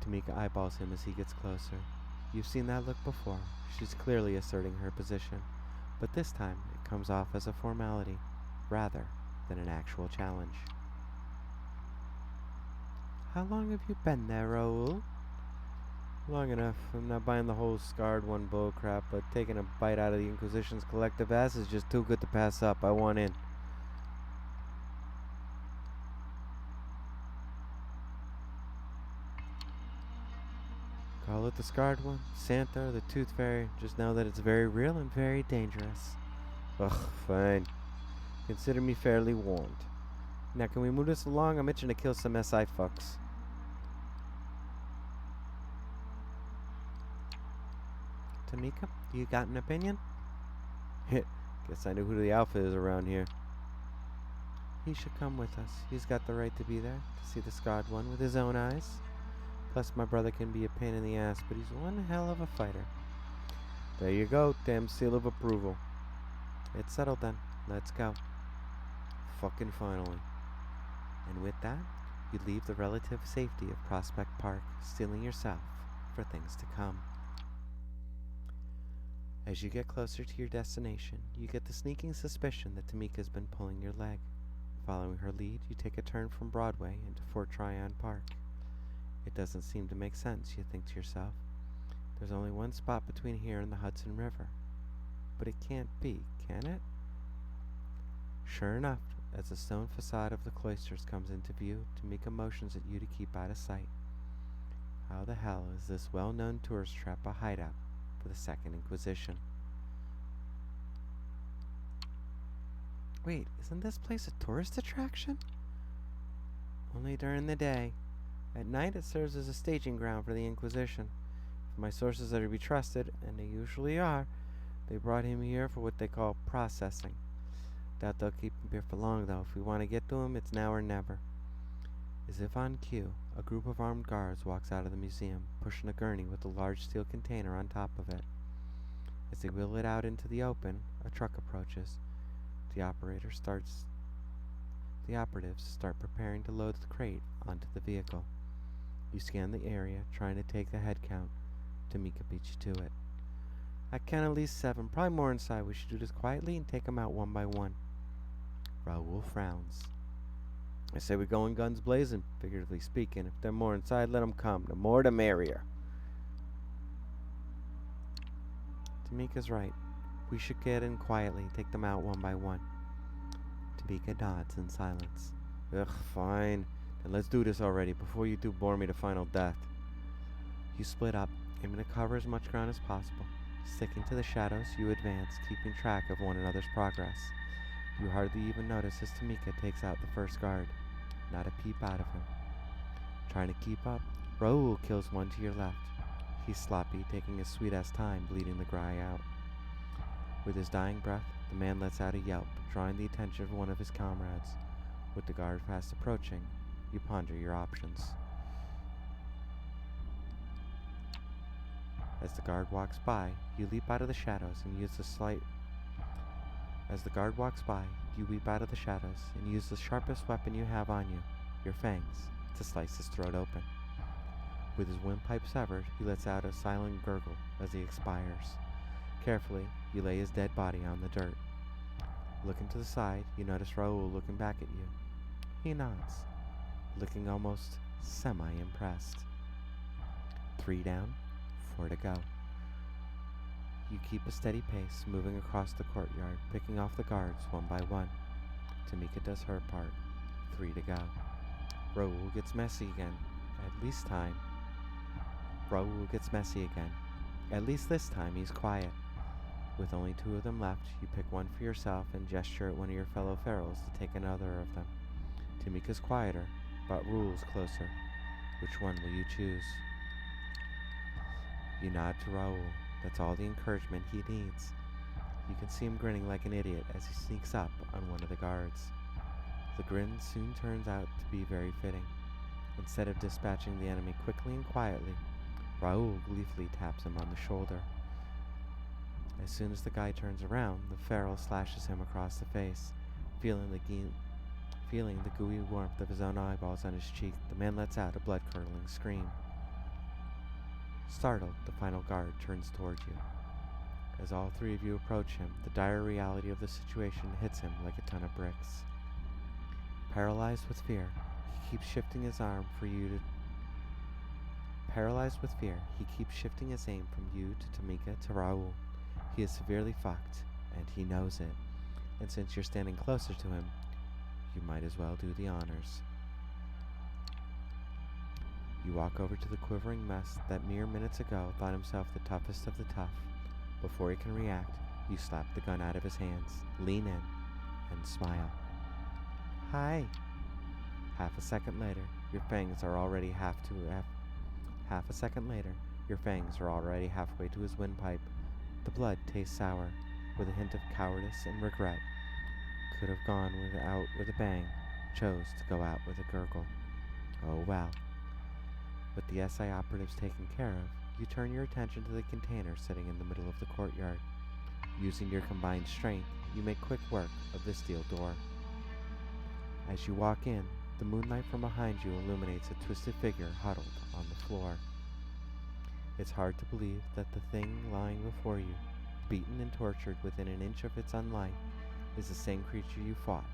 Speaker 2: Tamika eyeballs him as he gets closer. You've seen that look before. She's clearly asserting her position, but this time it comes off as a formality, rather than an actual challenge. How long have you been there, Raoul? Long enough. I'm not buying the whole scarred one bull crap, but taking a bite out of the Inquisition's collective ass is just too good to pass up. I want in. Call it the Scarred One, Santa, or the Tooth Fairy. Just know that it's very real and very dangerous. Ugh, fine. Consider me fairly warned. Now, can we move this along? I'm itching to kill some SI fucks. Tamika, you got an opinion? Guess I know who the alpha is around here. He should come with us. He's got the right to be there, to see the Scarred One with his own eyes. Plus, my brother can be a pain in the ass, but he's one hell of a fighter. There you go, damn seal of approval. It's settled then. Let's go. Fucking finally. And with that, you leave the relative safety of Prospect Park, steeling yourself for things to come. As you get closer to your destination, you get the sneaking suspicion that Tamika's been pulling your leg. Following her lead, you take a turn from Broadway into Fort Tryon Park. It doesn't seem to make sense, you think to yourself. There's only one spot between here and the Hudson River. But it can't be, can it? Sure enough, as the stone facade of the cloisters comes into view, Tamika motions at you to keep out of sight. How the hell is this well-known tourist trap a hideout for the Second Inquisition? Wait, isn't this place a tourist attraction? Only during the day. At night, it serves as a staging ground for the Inquisition. If my sources are to be trusted, and they usually are, they brought him here for what they call processing. Doubt they'll keep him here for long, though. If we want to get to him, it's now or never. As if on cue, a group of armed guards walks out of the museum, pushing a gurney with a large steel container on top of it. As they wheel it out into the open, a truck approaches. The operatives start preparing to load the crate onto the vehicle. You scan the area, trying to take the head count. Tamika beats you to it. I count at least 7, probably more inside. We should do this quietly and take them out one by one. Raoul frowns. I say we go in guns blazing, figuratively speaking. If there are more inside, let them come. The more the merrier. Tamika's right. We should get in quietly, take them out one by one. Tamika nods in silence. Ugh, fine. Then let's do this already, before you two bore me to final death. You split up, aiming to cover as much ground as possible. Sticking to the shadows, you advance, keeping track of one another's progress. You hardly even notice as Tamika takes out the first guard. Not a peep out of him. Trying to keep up, Raoul kills one to your left. He's sloppy, taking his sweet-ass time bleeding the guy out. With his dying breath, the man lets out a yelp, drawing the attention of one of his comrades. With the guard fast approaching, you ponder your options. As the guard walks by, you leap out of the shadows and use the sharpest weapon you have on you, your fangs, to slice his throat open. With his windpipe severed, he lets out a silent gurgle as he expires. Carefully, you lay his dead body on the dirt. Looking to the side, you notice Raoul looking back at you. He nods, looking almost semi-impressed. 3 down, 4 to go. You keep a steady pace, moving across the courtyard, picking off the guards one by one. Tamika does her part. 3 to go. Raoul gets messy again. At least this time he's quiet. With only 2 of them left, you pick one for yourself and gesture at one of your fellow ferals to take another of them. Tamika's quieter, but Raoul's closer. Which one will you choose? You nod to Raoul. That's all the encouragement he needs. You can see him grinning like an idiot as he sneaks up on one of the guards. The grin soon turns out to be very fitting. Instead of dispatching the enemy quickly and quietly, Raoul gleefully taps him on the shoulder. As soon as the guy turns around, the feral slashes him across the face. Feeling the gooey warmth of his own eyeballs on his cheek, the man lets out a blood-curdling scream. Startled, the final guard turns towards you. As all three of you approach him, the dire reality of the situation hits him like a ton of bricks. Paralyzed with fear, he keeps shifting his aim from you to Tamika to Raoul. He is severely fucked, and he knows it. And since you're standing closer to him, you might as well do the honors. You walk over to the quivering mess that mere minutes ago thought himself the toughest of the tough. Before he can react, you slap the gun out of his hands, lean in, and smile. Hi. Half a second later, your fangs are already halfway to his windpipe. The blood tastes sour, with a hint of cowardice and regret. Could have gone out with a bang, chose to go out with a gurgle. Oh well. With the SI operatives taken care of, you turn your attention to the container sitting in the middle of the courtyard. Using your combined strength, you make quick work of the steel door. As you walk in, the moonlight from behind you illuminates a twisted figure huddled on the floor. It's hard to believe that the thing lying before you, beaten and tortured within an inch of its own life, is the same creature you fought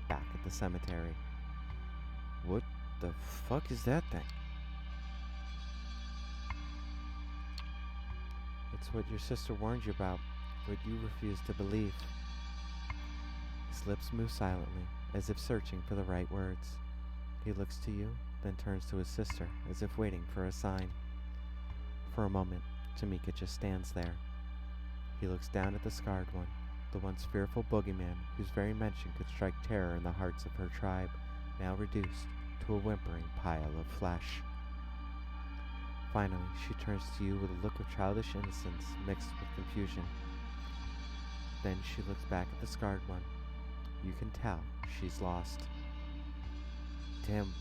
Speaker 2: back at the cemetery. What the fuck is that thing? It's what your sister warned you about, but you refuse to believe. His lips move silently, as if searching for the right words. He looks to you, then turns to his sister, as if waiting for a sign. For a moment, Tamika just stands there. He looks down at the scarred one, the once fearful boogeyman whose very mention could strike terror in the hearts of her tribe, now reduced to a whimpering pile of flesh. Finally, she turns to you with a look of childish innocence mixed with confusion. Then she looks back at the scarred one. You can tell she's lost. Damn,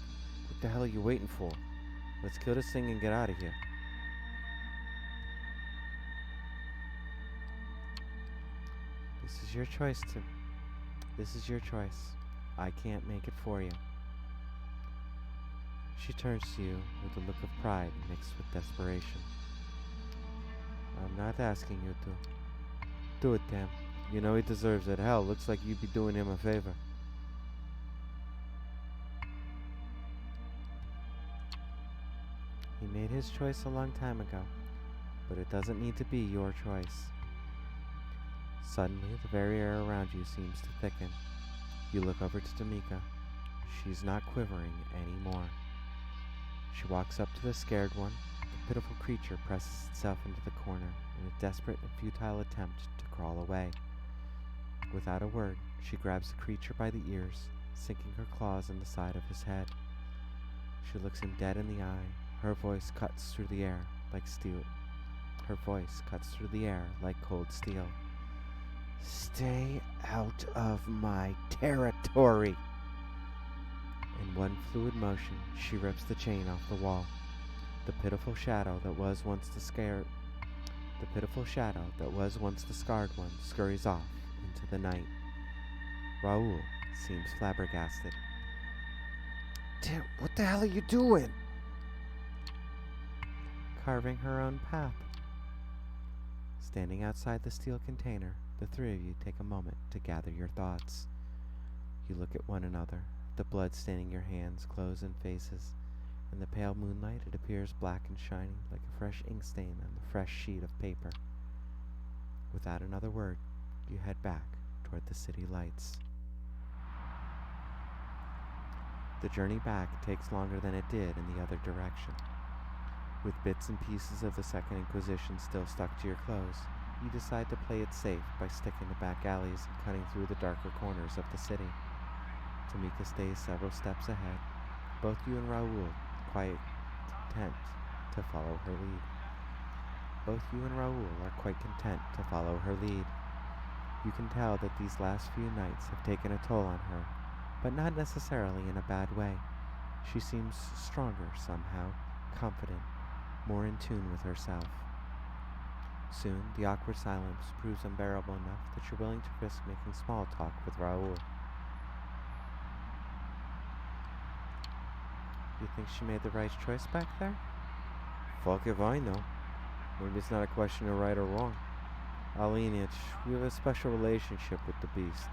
Speaker 2: what the hell are you waiting for? Let's kill this thing and get out of here. This is your choice. I can't make it for you. She turns to you with a look of pride mixed with desperation. I'm not asking you to. Do it, Tam. You know he deserves it. Hell, looks like you'd be doing him a favor. He made his choice a long time ago, but it doesn't need to be your choice. Suddenly, the very air around you seems to thicken. You look over to Tamika. She's not quivering anymore. She walks up to the scared one. The pitiful creature presses itself into the corner in a desperate and futile attempt to crawl away. Without a word, she grabs the creature by the ears, sinking her claws in the side of his head. She looks him dead in the eye. Her voice cuts through the air like steel. Her voice cuts through the air like cold steel. Stay out of my territory! In one fluid motion, she rips the chain off the wall. The pitiful shadow that was once the scarred one scurries off into the night. Raoul seems flabbergasted. Damn, what the hell are you doing? Carving her own path. Standing outside the steel container, the three of you take a moment to gather your thoughts. You look at one another. The blood staining your hands, clothes, and faces. In the pale moonlight, it appears black and shiny, like a fresh ink stain on the fresh sheet of paper. Without another word, you head back toward the city lights. The journey back takes longer than it did in the other direction. With bits and pieces of the Second Inquisition still stuck to your clothes, you decide to play it safe by sticking to back alleys and cutting through the darker corners of the city. Tamika stays several steps ahead. Both you and Raoul quite content to follow her lead. You can tell that these last few nights have taken a toll on her, but not necessarily in a bad way. She seems stronger somehow, confident, more in tune with herself. Soon, the awkward silence proves unbearable enough that you're willing to risk making small talk with Raoul. You think she made the right choice back there? Fuck if I know. Maybe it's not a question of right or wrong. Our lineage, we have a special relationship with the beast.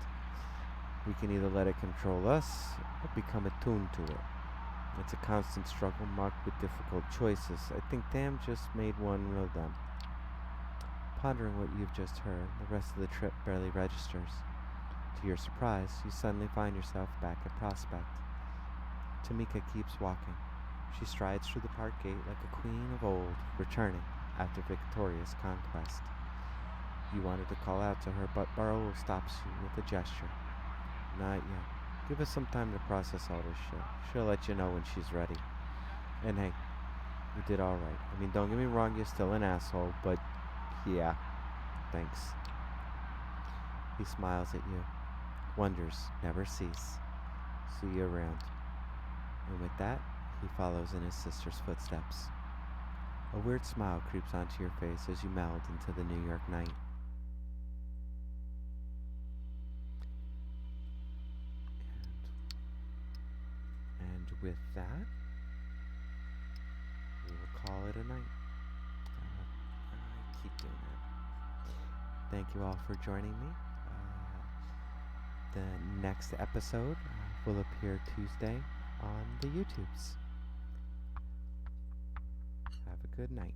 Speaker 2: We can either let it control us or become attuned to it. It's a constant struggle marked with difficult choices. I think Dam just made one of them. Pondering what you've just heard, the rest of the trip barely registers. To your surprise, you suddenly find yourself back at Prospect. Tamika keeps walking. She strides through the park gate like a queen of old, returning after victorious conquest. You wanted to call out to her, but Raoul stops you with a gesture. Not yet. Give us some time to process all this shit. She'll let you know when she's ready. And hey, you did alright. I mean, don't get me wrong, you're still an asshole, but yeah, thanks. He smiles at you. Wonders never cease. See you around. And with that, he follows in his sister's footsteps. A weird smile creeps onto your face as you meld into the New York night. And with that, we will call it a night. I keep doing that. Thank you all for joining me. The next episode will appear Tuesday on the YouTubes. Have a good night.